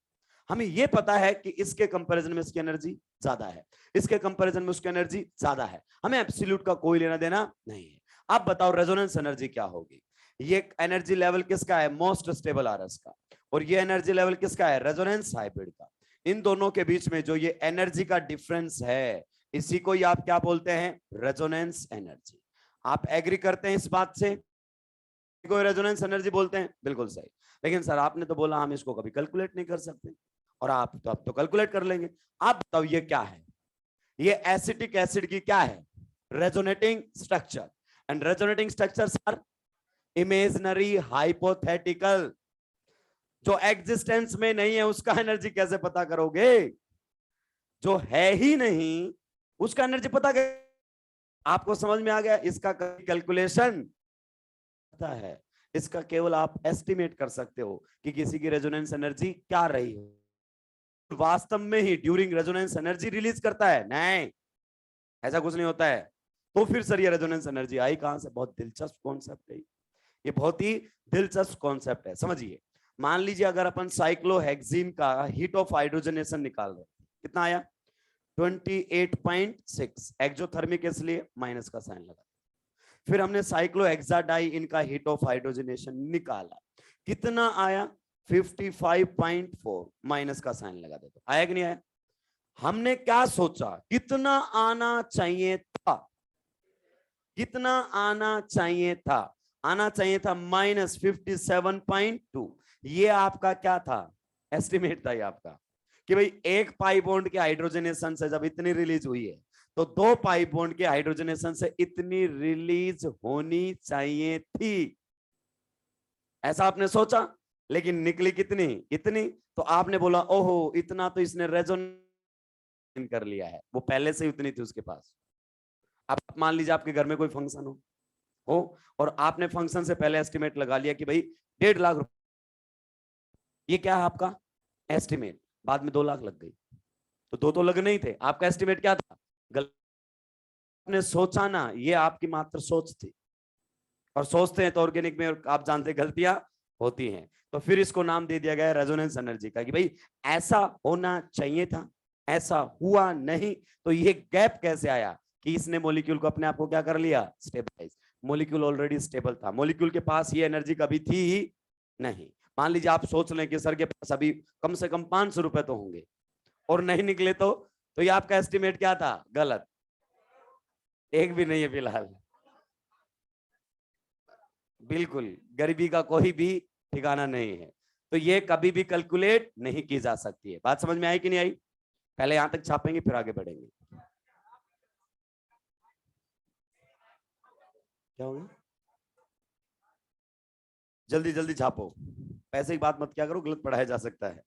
[SPEAKER 1] हमें यह पता है कि इसके कंपैरिजन में इसकी एनर्जी ज्यादा है, इसके कंपैरिजन में उसकी एनर्जी ज्यादा है, हमें एब्सोल्यूट का कोई लेना देना नहीं है। अब बताओ रेजोनेंस एनर्जी क्या होगी? ये एनर्जी लेवल किसका है? मोस्ट स्टेबल आरएस का। और ये एनर्जी लेवल किसका है? रेजोनेंस हाइब्रिड का। इन दोनों के बीच में जो ये एनर्जी का डिफरेंस है इसी को ही आप क्या बोलते हैं? Resonance energy. आप एग्री करते हैं इस बात से? को रेजोनेंस एनर्जी बोलते हैं। बिल्कुल सही। लेकिन सर आपने तो बोला हम इसको कभी कैलकुलेट नहीं कर सकते, और आप तो अब तो कैलकुलेट कर लेंगे। आप बताओ ये क्या है? ये एसिटिक एसिड की क्या है? Resonating structure. And resonating structures are imaginary hypothetical. जो एग्जिस्टेंस में नहीं है उसका एनर्जी कैसे पता करोगे? जो है ही नहीं उसका एनर्जी पता कैसे? आपको समझ में आ गया? इसका कैलकुलेशन है, इसका केवल आप एस्टिमेट कर सकते हो कि किसी की रेजोनेंस एनर्जी क्या रही है। वास्तव में ही ड्यूरिंग रेजोनेंस एनर्जी रिलीज करता है? नहीं, ऐसा कुछ नहीं होता है। तो फिर सर ये रेजोनेंस एनर्जी आई कहां से? बहुत दिलचस्प कॉन्सेप्ट है ये, बहुत ही दिलचस्प कॉन्सेप्ट है। समझिए, मान लीजिए अगर अपन साइक्लोहेक्सीन का हीट ऑफ हाइड्रोजनेशन निकाल रहे, कितना आया? 28.6। एक्सोथर्मिक इसलिए माइनस का साइन लगा। फिर हमने साइक्लोहेक्साडाइन का हीट ऑफ हाइड्रोजनेशन निकाला, कितना आया? 55.4। माइनस का साइन लगा दे, तो आया कि नहीं आया? हमने क्या सोचा कितना आना चाहिए था? कितना आना चाहिए था? आना चाहिए था -57.2। ये आपका क्या था? एस्टिमेट था ये आपका कि भाई एक पाई बॉन्ड के हाइड्रोजनेशन से जब इतनी रिलीज हुई है तो 2 पाई बॉन्ड के हाइड्रोजनेशन से इतनी रिलीज होनी चाहिए थी, ऐसा आपने सोचा, लेकिन निकली कितनी, इतनी। तो आपने बोला ओहो इतना तो इसने रेजोनेट कर लिया है, वो पहले से ही उतनी थी उसके पास। अब मान लीजिए आपके घर में कोई फंक्शन हो और आपने फंक्शन से पहले एस्टिमेट लगा लिया कि भाई 1.5 लाख रुपए, ये क्या है आपका एस्टिमेट, बाद में 2 लाख लग गई, तो 2 तो लगने ही थे, आपका एस्टिमेट क्या था, गलत। आपने सोचा ना, ये आपकी मात्र सोच थी, और सोचते हैं तो ऑर्गेनिक में आप जानते गलतियां होती हैं। तो फिर इसको नाम दे दिया गया रेजोनेंस एनर्जी का, कि भाई ऐसा होना चाहिए था, ऐसा हुआ नहीं, तो ये गैप कैसे आया कि इसने मॉलिक्यूल को अपने आप को क्या कर लिया, स्टेबलाइज। मॉलिक्यूल ऑलरेडी स्टेबल था, मॉलिक्यूल के पास ये एनर्जी कभी थी ही नहीं। मान लीजिए आप सोच लें कि सर के पास अभी कम से कम 500 रुपए तो होंगे और नहीं निकले, तो ये आपका एस्टिमेट क्या था, गलत। एक भी नहीं है फिलहाल, बिल्कुल गरीबी का कोई भी ठिकाना नहीं है, तो ये कभी भी कैलकुलेट नहीं की जा सकती है। बात समझ में आई कि नहीं आई? पहले यहां तक छापेंगे फिर आगे बढ़ेंगे। क्या होगा, जल्दी जल्दी छापो, पैसे की बात मत क्या करो, गलत पढ़ाया जा सकता है।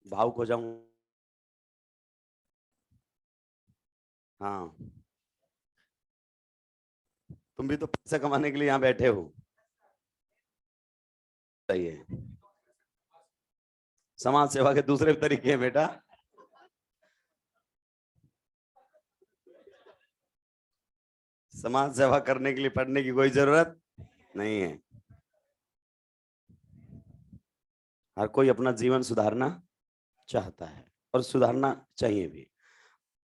[SPEAKER 1] भावुक हो जाऊं, हाँ तुम भी तो पैसे कमाने के लिए यहाँ बैठे हो, सही है। समाज सेवा के दूसरे तरीके हैं बेटा, समाज सेवा करने के लिए पढ़ने की कोई जरूरत नहीं है। हर कोई अपना जीवन सुधारना चाहता है और सुधारना चाहिए भी।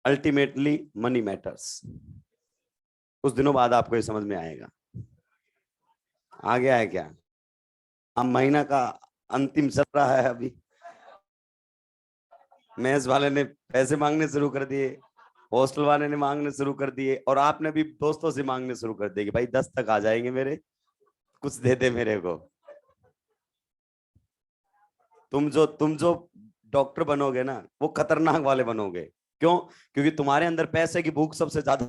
[SPEAKER 1] अल्टीमेटली मनी मैटर्स, कुछ दिनों बाद आपको ये समझ में आएगा। आ गया है क्या? अब महीना का अंतिम चल रहा है, अभी मेस वाले ने पैसे मांगने शुरू कर दिए, हॉस्टल वाले ने मांगने शुरू कर दिए, और आपने भी दोस्तों से मांगने शुरू कर दिए कि भाई 10 तक आ जाएंगे मेरे, कुछ दे दे मेरे को। तुम जो डॉक्टर बनोगे ना, वो खतरनाक वाले बनोगे। क्यों? क्योंकि तुम्हारे अंदर पैसे की भूख सबसे ज्यादा।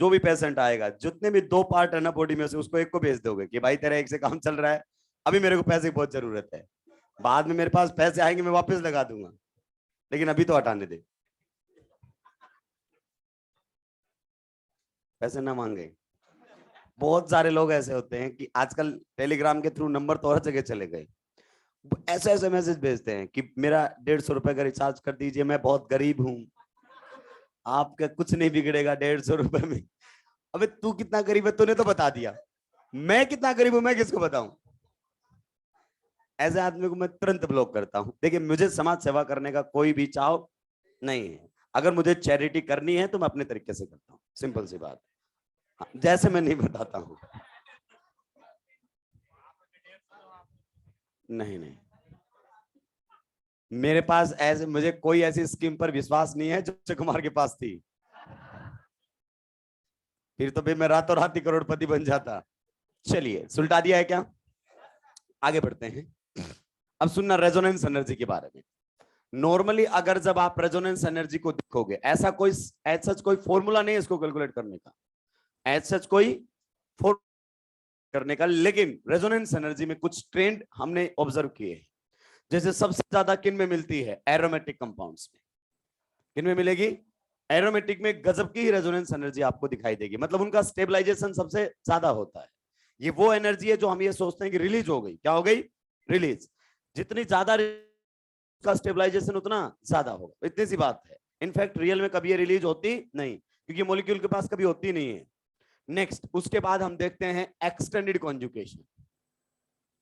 [SPEAKER 1] जो भी पेशेंट आएगा, जितने भी 2 पार्ट है ना बॉडी में से, उसको एक को भेज दोगे कि भाई तेरा एक से काम चल रहा है, अभी मेरे को पैसे की बहुत जरूरत है, बाद में मेरे पास पैसे आएंगे मैं वापस लगा दूंगा, लेकिन अभी तो हटाने दे, पैसे ना मांगे। बहुत सारे लोग ऐसे होते हैं कि आजकल टेलीग्राम के थ्रू नंबर तो हर जगह चले गए, ऐसे ऐसे मैसेज भेजते हैं कि मेरा 150 रुपए का रिचार्ज कर दीजिए, मैं बहुत गरीब हूं। आपका कुछ नहीं बिगड़ेगा 150 रुपए में। अबे तू कितना गरीब है तूने तो बता दिया, मैं कितना गरीब हूं मैं किसको बताऊं? ऐसे आदमी को मैं तुरंत ब्लॉक करता हूं। देखिए मुझे समाज सेवा करने का कोई भी चाव नहीं है, अगर मुझे चैरिटी करनी है तो मैं अपने तरीके से करता हूँ, सिंपल सी बात। जैसे मैं नहीं बताता हूँ, नहीं नहीं, मेरे पास ऐसे, मुझे कोई ऐसी स्कीम पर विश्वास नहीं है जो अक्षय कुमार के पास थी, फिर तो भी मैं रातों रात ही करोड़पति बन जाता। चलिए सुलटा दिया है क्या, आगे बढ़ते हैं। अब सुनना रेजोनेंस एनर्जी के बारे में। नॉर्मली अगर जब आप रेजोनेंस एनर्जी को देखोगे, ऐसा कोई कोई फॉर्मूला नहीं है इसको कैलकुलेट करने का, ऐसा कोई करने का, लेकिन रेजोनेंस एनर्जी में कुछ ट्रेंड हमने ऑब्जर्व किए हैं। जैसे सबसे ज्यादा किन में मिलती है, एरोमेटिक कंपाउंड्स में। किन में मिलेगी? एरोमेटिक में गजब की रेजोनेंस एनर्जी आपको दिखाई देगी, मतलब उनका स्टेबलाइजेशन सबसे ज्यादा होता है। ये वो एनर्जी है जो हम ये सोचते हैं कि रिलीज हो गई, क्या हो गई, रिलीज। जितनी ज्यादा का स्टेबलाइजेशन उतना ज्यादा होगा, इतनी सी बात है। इनफैक्ट रियल में कभी ये रिलीज होती नहीं, क्योंकि मॉलिक्यूल के पास कभी होती नहीं है। नेक्स्ट उसके बाद हम देखते हैं एक्सटेंडेड कॉन्जुगेशन।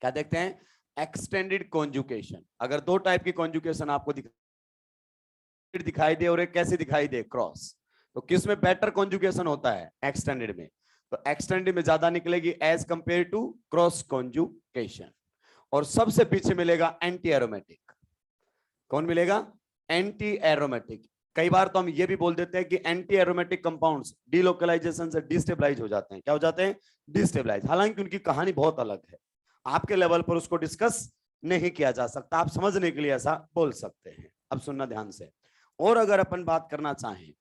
[SPEAKER 1] क्या देखते हैं? Extended conjugation. अगर 2 टाइप की कॉन्जुगेशन आपको दिखाई दे और एक कैसे दिखाई दे, क्रॉस, तो किस में बेटर कॉन्जुगेशन होता है? एक्सटेंडेड में। तो एक्सटेंडेड में ज्यादा निकलेगी as compare to cross conjugation. और सबसे पीछे मिलेगा एंटी एरोमेटिक। कौन मिलेगा? Anti aromatic. कई बार तो हम ये भी बोल देते हैं कि एंटी एरोमेटिक कंपाउंड्स डीलोकलाइजेशन से डिस्टेबलाइज हो जाते हैं। क्या हो जाते हैं? डिस्टेबलाइज। हालांकि उनकी कहानी बहुत अलग है, आपके लेवल पर उसको डिस्कस नहीं किया जा सकता। आप समझने के लिए ऐसा बोल सकते हैं। अब सुनना ध्यान से। और अगर अपन बात करना चाहें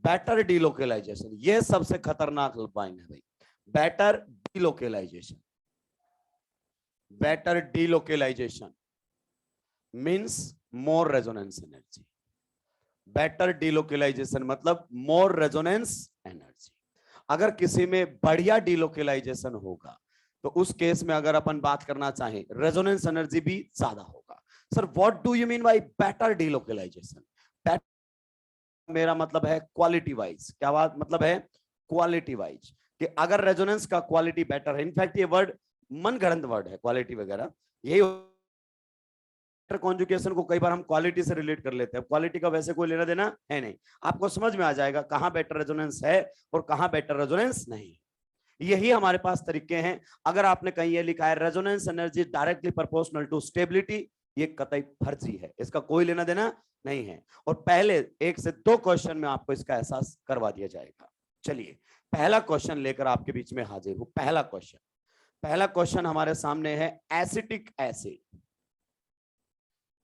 [SPEAKER 1] बेटर डिलोकलाइजेशन, ये सबसे खतरनाक लाइन है भाई, better delocalisation. Better delocalisation means more resonance energy. Better delocalisation मतलब मोर रेजोनेंस एनर्जी। अगर किसी में बढ़िया डिलोकलाइजेशन होगा तो उस केस में अगर अपन बात करना चाहें रेजोनेंस एनर्जी भी ज्यादा होगा। Sir what do you mean by better delocalisation? मेरा मतलब है क्वालिटी वाइज। क्या बात मतलब है? क्वालिटी वाइज, कि अगर रेजोनेंस का क्वालिटी बेटर है। इनफैक्ट ये वर्ड मनगढ़ंत वर्ड है क्वालिटी वगैरह, यही कॉन्जुगेशन को कई बार हम क्वालिटी से रिलेट कर लेते हैं। क्वालिटी का वैसे कोई लेना देना है नहीं। आपको समझ में आ जाएगा कहां बेटर रेजोनेंस है और कहां बेटर रेजोनेंस नहीं। यही हमारे पास तरीके हैं। अगर आपने कहीं ये लिखा है resonance energy directly proportional to stability, ये कतई फर्जी है, इसका कोई लेना देना नहीं है। और पहले 1 से 2 क्वेश्चन में आपको इसका एहसास करवा दिया जाएगा। चलिए पहला क्वेश्चन लेकर आपके बीच में हाजिर हूं। पहला क्वेश्चन हमारे सामने है एसिटिक एसिड।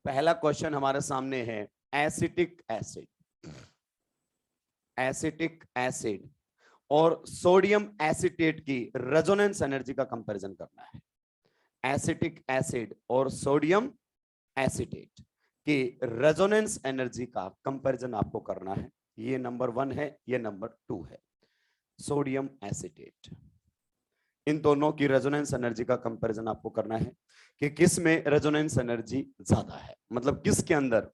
[SPEAKER 1] पहला क्वेश्चन हमारे सामने है एसिटिक एसिड। एसिटिक एसिड और सोडियम एसीटेट की रेजोनेंस एनर्जी का कंपैरिजन करना है। एसिटिक एसिड और सोडियम एसीटेट की रेजोनेंस एनर्जी का कंपैरिजन आपको करना है। ये नंबर 1 है, ये नंबर 2 है। सोडियम एसीटेट, इन दोनों की रेजोनेंस एनर्जी का कंपैरिजन आपको करना है कि किस में रेजोनेंस एनर्जी ज्यादा है, मतलब किसके अंदर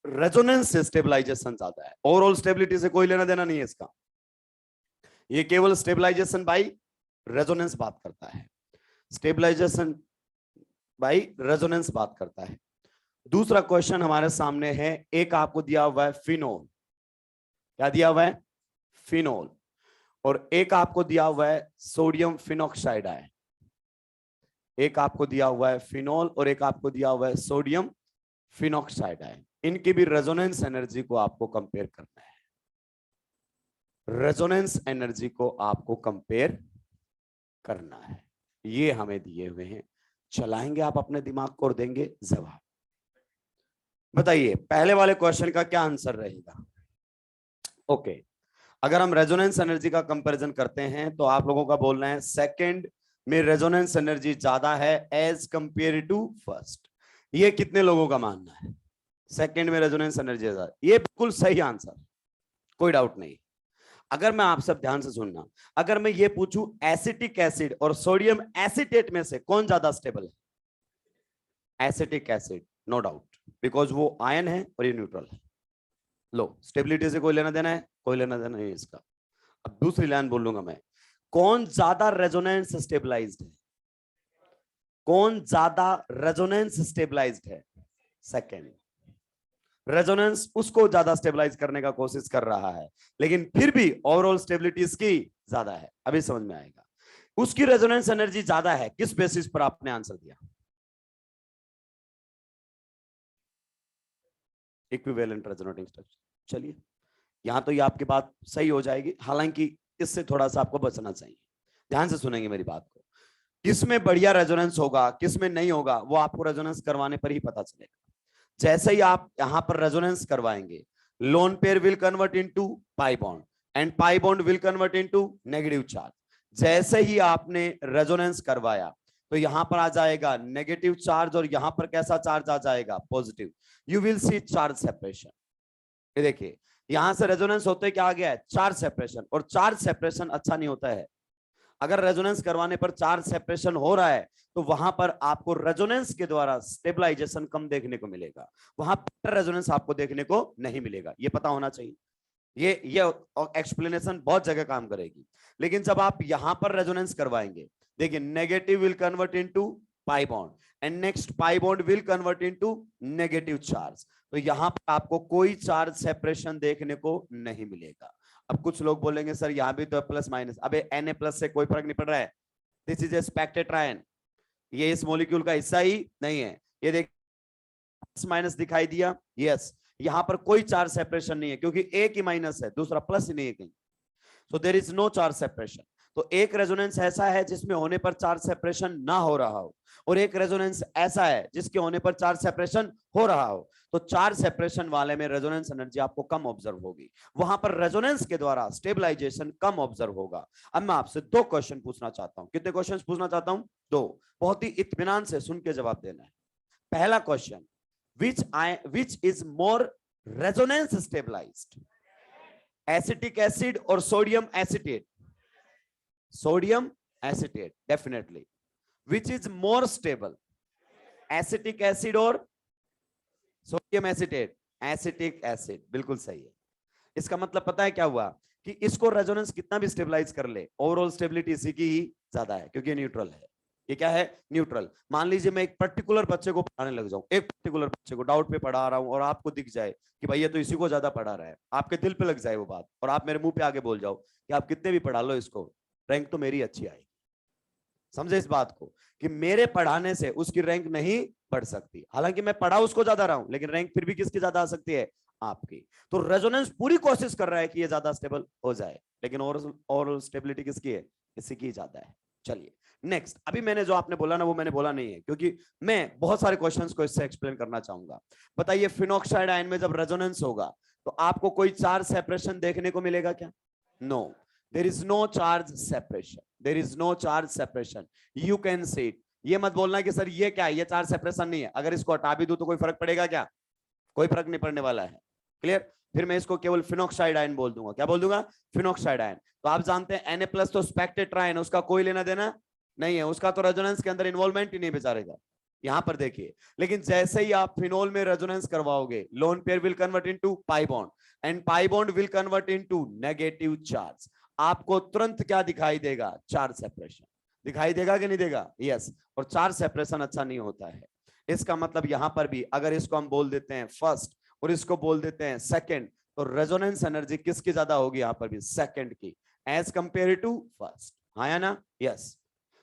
[SPEAKER 1] रेजोनेंस से स्टेबलाइजेशन ज्यादा है। ओवरऑल स्टेबिलिटी से कोई लेना देना नहीं है इसका, ये केवल स्टेबलाइजेशन बाई रेजोनेंस बात करता है। स्टेबलाइजेशन बाई रेजोनेंस बात करता है। दूसरा क्वेश्चन हमारे सामने है, एक आपको दिया हुआ है फिनोल। क्या दिया हुआ है? फिनोल। और एक आपको दिया हुआ है सोडियम फिनॉक्साइड है। एक आपको दिया हुआ है फिनोल और एक आपको दिया हुआ है सोडियम फिनॉक्साइड है। इनकी भी रेजोनेंस एनर्जी को आपको कंपेयर करना है। रेजोनेंस एनर्जी को आपको कंपेयर करना है। ये हमें दिए हुए हैं, चलाएंगे आप अपने दिमाग को और देंगे जवाब। बताइए पहले वाले क्वेश्चन का क्या आंसर रहेगा? ओके, अगर हम रेजोनेंस एनर्जी का कंपैरिजन करते हैं तो आप लोगों का बोलना है सेकंड में रेजोनेंस एनर्जी ज्यादा है एज कंपेयर टू फर्स्ट। ये कितने लोगों का मानना है? सेकंड में रेजोनेंस एनर्जी ज्यादा। ये बिल्कुल सही आंसर, कोई डाउट नहीं। अगर मैं आप सब ध्यान से सुनना, अगर मैं ये पूछूं एसिटिक एसिड और सोडियम एसीटेट में से कौन ज्यादा स्टेबल है? Acetic acid, no doubt, because वो आयन है और ये न्यूट्रल है। लो, स्टेबिलिटी से कोई लेना देना है? कोई लेना देना नहीं इसका। अब दूसरी लाइन बोलूंगा मैं, कौन ज्यादा रेजोनेंस स्टेबलाइज्ड है? कौन ज्यादा रेजोनेंस स्टेबलाइज्ड है? सेकेंड। रेजोनेंस उसको ज्यादा स्टेबलाइज करने का कोशिश कर रहा है, लेकिन फिर भी ओवरऑल स्टेबिलिटी इसकी ज्यादा है। अभी समझ में आएगा। उसकी रेजोनेंस एनर्जी ज्यादा है, किस बेसिस पर आपने आंसर दिया? Equivalent resonating structure. चलिए यहां तो ये आपकी बात सही हो जाएगी, हालांकि इससे थोड़ा सा आपको बचना चाहिए। ध्यान से सुनेंगे मेरी बात को। किसमें बढ़िया रेजोनेंस होगा, किसमें नहीं होगा, वो आपको रेजोनेंस करवाने पर ही पता चलेगा। जैसे ही आप यहां पर रेजोनेंस करवाएंगे, lone pair will convert into pi bond and pi bond will convert into negative charge. जैसे ही आपने रेजोनेंस करवाया तो यहां पर आ जाएगा नेगेटिव चार्ज और यहां पर कैसा चार्ज आ जाएगा? Positive. You will see charge separation. ये देखिए यहां से रेजोनेंस होते क्या आ गया है? Charge separation. और चार्ज सेपरेशन अच्छा नहीं होता है। अगर रेजोनेंस करवाने पर चार्ज सेपरेशन हो रहा है तो वहां पर आपको रेजोनेंस के द्वारा स्टेबलाइजेशन कम देखने को मिलेगा, वहां बेटर रेजोनेंस आपको देखने को नहीं मिलेगा। ये पता होना चाहिए। ये एक्सप्लेनेशन बहुत जगह काम करेगी। लेकिन जब आप यहां पर रेजोनेंस करवाएंगे, देखिए negative will convert into pi bond and next pi bond will convert into negative charge. तो यहां पर आपको कोई चार्ज सेपरेशन देखने को नहीं मिलेगा। अब कुछ लोग बोलेंगे सर यहां भी तो प्लस माइनस, अबे Na प्लस से कोई फर्क नहीं पड़ रहा है। दिस इज ए स्पेक्टेट्रायन, ये इस मॉलिक्यूल का हिस्सा ही नहीं है। ये देख प्लस माइनस दिखाई दिया, यस, यहां पर कोई चार्ज सेपरेशन नहीं है क्योंकि एक ही माइनस है, दूसरा प्लस ही नहीं है कहीं। So there is no charge separation. तो एक रेजोनेंस ऐसा है जिसमें होने पर चार्ज सेपरेशन ना हो रहा हो, और एक रेजोनेंस ऐसा है जिसके होने पर चार्ज सेपरेशन हो रहा हो। तो चार्ज सेपरेशन वाले में रेजोनेंस एनर्जी आपको कम ऑब्जर्व होगी, वहां पर रेजोनेंस के द्वारा स्टेबलाइजेशन कम ऑब्जर्व होगा। अब मैं आपसे दो क्वेश्चन पूछना चाहता हूं। कितने क्वेश्चन पूछना चाहता हूं? दो। बहुत ही इत्मीनान से सुन के जवाब देना है। पहला question, which is more resonance stabilized, acetic acid और sodium acetate? Sodium acetate definitely. Which is more stable, acetic acid और सोडियम एसिटेट? एसिटिक एसिड, बिल्कुल सही है। इसका मतलब पता है क्या हुआ, कि इसको रेजोनेंस कितना भी स्टेबलाइज कर ले, ओवरऑल स्टेबिलिटी इसी की ही ज्यादा है, क्योंकि न्यूट्रल है। ये क्या है? न्यूट्रल। मान लीजिए मैं एक पर्टिकुलर बच्चे को पढ़ाने लग जाऊं, एक पर्टिकुलर बच्चे को डाउट पे पढ़ा रहा हूं, और आपको दिख जाए कि भाई ये तो इसी को ज्यादा पढ़ा रहा है, आपके दिल पे लग जाए वो बात, और आप मेरे मुंह पे आगे बोल जाओ कि आप कितने भी पढ़ा लो इसको, रैंक तो मेरी अच्छी आएगी। समझे इस बात को, कि मेरे पढ़ाने से उसकी रैंक नहीं बढ़ सकती। हालांकि मैं पढ़ा उसको ज्यादा रहा हूं, लेकिन रैंक फिर भी किसकी ज्यादा आ सकती है? आपकी। तो रेजोनेंस पूरी कोशिश कर रहा है कि ये ज्यादा स्टेबल हो जाए, लेकिन ओवरऑल स्टेबिलिटी किसकी है? इसी की ज्यादा है। चलिए नेक्स्ट। अभी मैंने जो आपने बोला ना, वो मैंने बोला नहीं है, क्योंकि मैं बहुत सारे क्वेश्चंस को इससे एक्सप्लेन करना चाहूंगा। बताइए, फिनॉक्साइड आयन में जब रेजोनेंस होगा तो आपको कोई चार्ज सेपरेशन देखने को मिलेगा क्या? No, there is no charge separation, there is no charge separation, you can see it. ये मत बोलना कि सर ये क्या है, ये चार्ज सेपरेशन नहीं है। अगर इसको हटा भी दूं तो कोई फर्क पड़ेगा क्या? कोई फर्क नहीं पड़ने वाला है। क्लियर? फिर मैं इसको केवल फिनॉक्साइड आयन बोल दूंगा। क्या बोल दूंगा? Phenoxide ion. तो आप जानते हैं Na+ तो स्पेक्टेट्रा आयन, उसका कोई लेना देना नहीं है, उसका तो रेजोनेंस के अंदर इन्वॉल्वमेंट ही नहीं बेचारे का। यहां पर देखिए, लेकिन जैसे ही आप फिनोल में रेजोनेंस करवाओगे, lone pair will convert into pi bond, and pi bond will convert into negative charge. आपको तुरंत क्या दिखाई देगा? चार्ज सेपरेशन दिखाई देगा कि नहीं देगा? यस। और चार्ज सेपरेशन अच्छा नहीं होता है। इसका मतलब यहां पर भी अगर इसको हम बोल देते हैं फर्स्ट और इसको बोल देते हैं सेकंड, तो रेजोनेंस एनर्जी किसकी ज्यादा होगी? यहां पर भी सेकंड की, एज कंपेयर टू फर्स्ट। हाँ या ना? यस।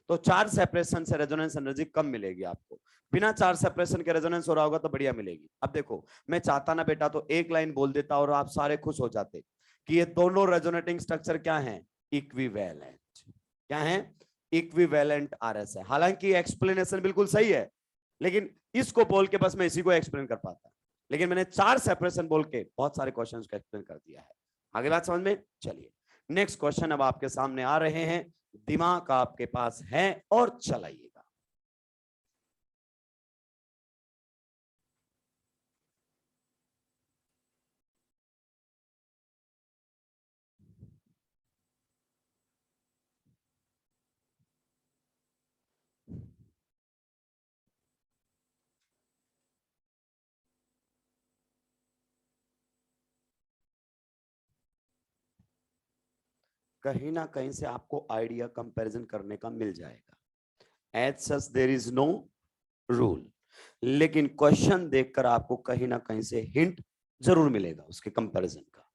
[SPEAKER 1] तो चार्ज सेपरेशन से रेजोनेंस एनर्जी कम मिलेगी आपको। बिना चार्ज सेपरेशन के रेजोनेंस हो रहा होगा तो बढ़िया मिलेगी। अब देखो, मैं चाहता ना बेटा तो एक लाइन बोल देता और आप सारे खुश हो जाते कि ये दोनों रेजोनेटिंग स्ट्रक्चर क्या है? इक्विवेलेंट। क्या है? इक्विवेलेंट आरएस है। हालांकि एक्सप्लेनेशन बिल्कुल सही है, लेकिन इसको बोल के बस मैं इसी को एक्सप्लेन कर पाता, लेकिन मैंने चार्ज सेपरेशन बोल के बहुत सारे क्वेश्चंस को एक्सप्लेन कर दिया है। आगे बात समझ में? चलिए नेक्स्ट क्वेश्चन अब आपके सामने आ रहे हैं। दिमाग आपके पास है और चलाइएगा। कहीं ना कहीं से आपको आइडिया कंपैरिजन करने का मिल जाएगा। As such there is no rule, लेकिन क्वेश्चन देखकर आपको कहीं ना कहीं से हिंट जरूर मिलेगा उसके कंपैरिजन का।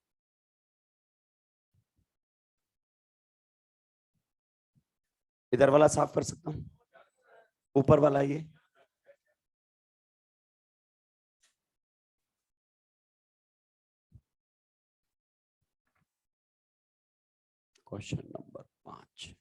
[SPEAKER 1] इधर वाला साफ कर सकता हूं, ऊपर वाला ये। Question number 5।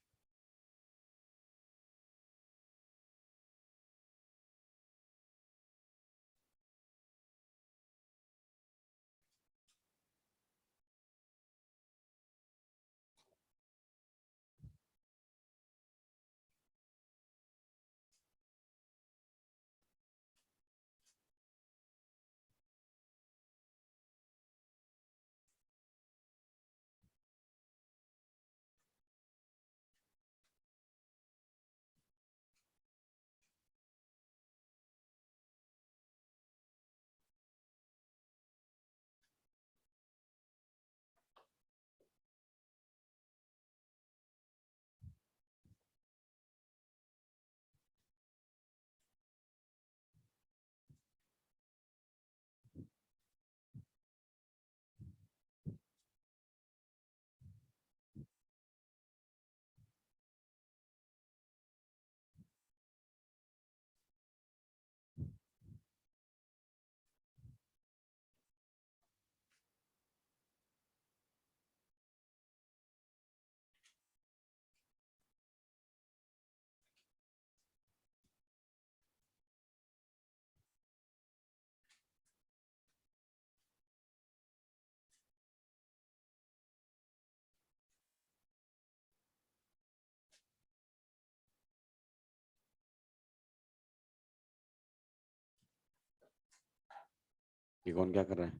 [SPEAKER 1] ये कौन क्या कर रहा है?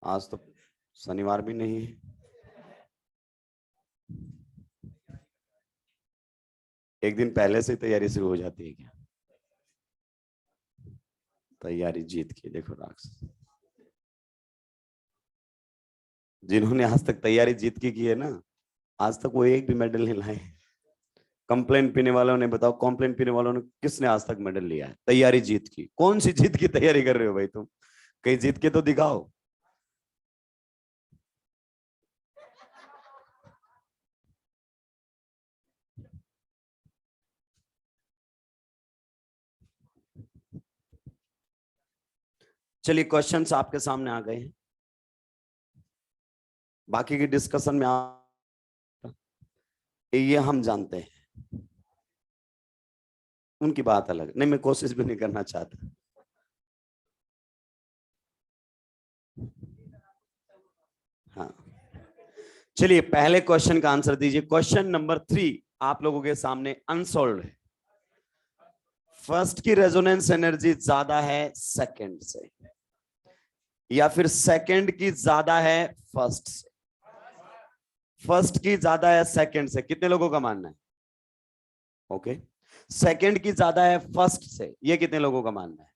[SPEAKER 1] आज तो शनिवार भी नहीं है। एक दिन पहले से तैयारी शुरू हो जाती है क्या? तैयारी जीत की, देखो राक्षस। जिन्होंने आज तक तैयारी जीत की है ना, आज तक वो एक भी मेडल नहीं लाए। कंप्लेंट पीने वालों ने बताओ, कंप्लेंट पीने वालों ने किसने आज तक मेडल लिया है तैयारी जीत की? कौन सी जीत की तैयारी कर रहे हो भाई तुम? कहीं जीत के तो दिखाओ। चलिए क्वेश्चंस आपके सामने आ गए हैं, बाकी की डिस्कशन में ये हम जानते हैं, उनकी बात अलग। नहीं, मैं कोशिश भी नहीं करना चाहता। हाँ, चलिए पहले क्वेश्चन का आंसर दीजिए। क्वेश्चन नंबर 3 आप लोगों के सामने अनसोल्व है। फर्स्ट की रेजोनेंस एनर्जी ज्यादा है सेकंड से, या फिर सेकंड की ज्यादा है फर्स्ट से? फर्स्ट की ज्यादा है सेकंड से, कितने लोगों का मानना है? ओके। सेकंड की ज्यादा है फर्स्ट से, ये कितने लोगों का मानना है?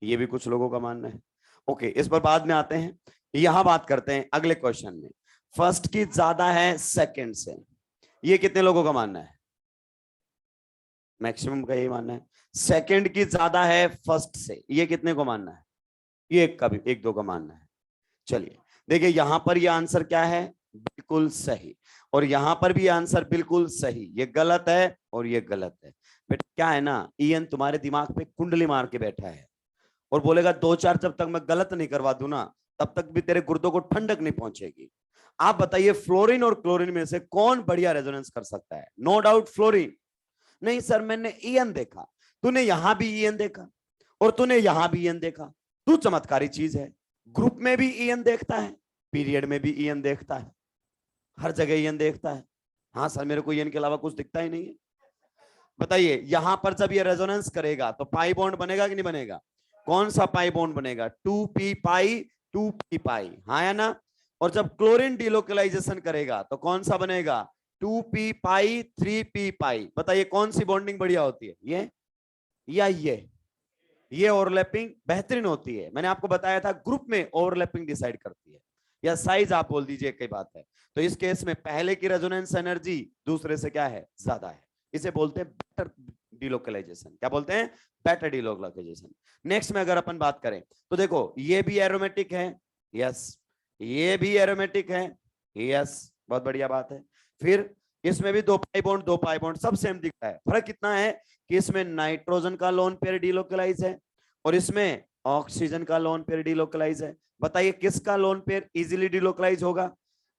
[SPEAKER 1] ये भी कुछ लोगों का मानना है। ओके, इस पर बाद में आते हैं। यहां बात करते हैं अगले क्वेश्चन में। फर्स्ट की ज्यादा है सेकंड से, ये कितने लोगों का मानना है? मैक्सिमम का यही मानना है। सेकंड की ज्यादा है फर्स्ट से, ये कितने को मानना है? ये एक का भी, एक दो का मानना है। चलिए देखिए, यहां पर ये आंसर क्या है? बिल्कुल सही। और यहां पर भी आंसर बिल्कुल सही। ये गलत है और ये गलत है। बेटा क्या है ना, ईएन तुम्हारे दिमाग पे कुंडली मार के बैठा है और बोलेगा दो चार जब तक मैं गलत नहीं करवा दूं ना, तब तक भी तेरे गुर्दों को ठंडक नहीं पहुंचेगी। आप बताइए, फ्लोरीन और क्लोरीन में से कौन बढ़िया रेजोनेंस कर सकता है? No doubt fluorine. नहीं सर, मैंने ईएन देखा। तूने यहां भी ईएन देखा और तूने यहां भी ईएन देखा। तू चमत्कारी चीज है, ग्रुप में भी ईएन देखता है, पीरियड में भी ईएन देखता है, हर जगह ईएन देखता है। हाँ सर, मेरे को ईएन के अलावा कुछ दिखता ही नहीं है। बताइए, यहां पर जब ये रेजोनेंस करेगा तो पाई बॉन्ड बनेगा कि नहीं बनेगा? कौन सा पाई बॉन्ड बनेगा? 2p पाई 2p पाई, हाँ या ना? और जब क्लोरीन डिलोकलाइजेशन करेगा तो कौन सा बनेगा? 2p पाई 3p पाई। बताइए कौन सी बॉन्डिंग बढ़िया होती है, ये या ये ओवरलैपिंग बेहतरीन होती है। मैंने आपको बताया था ग्रुप में ओवरलैपिंग डिसाइड करती है, या साइज आप बोल दीजिए, कई बात है। तो इस केस में पहले की रेजोनेंस एनर्जी दूसरे से क्या है? ज्यादा है। इसे बोलते हैं बेटर डिलोकलाइजेशन। क्या बोलते हैं? Better delocalisation. नेक्स्ट में अगर अपन बात करें तो देखो, ये भी एरोमेटिक है, यस। ये भी एरोमेटिक है, यस। बहुत बढ़िया बात है। फिर इसमें भी दो पाई बॉन्ड सब सेम दिख रहा है। फर्क कितना है कि इसमें नाइट्रोजन का लोन पेयर डिलोकलाइज है और इसमें ऑक्सीजन का लोन पेयर डिलोकलाइज है। बताइए किसका लोन पेयर इजीली डिलोकलाइज होगा?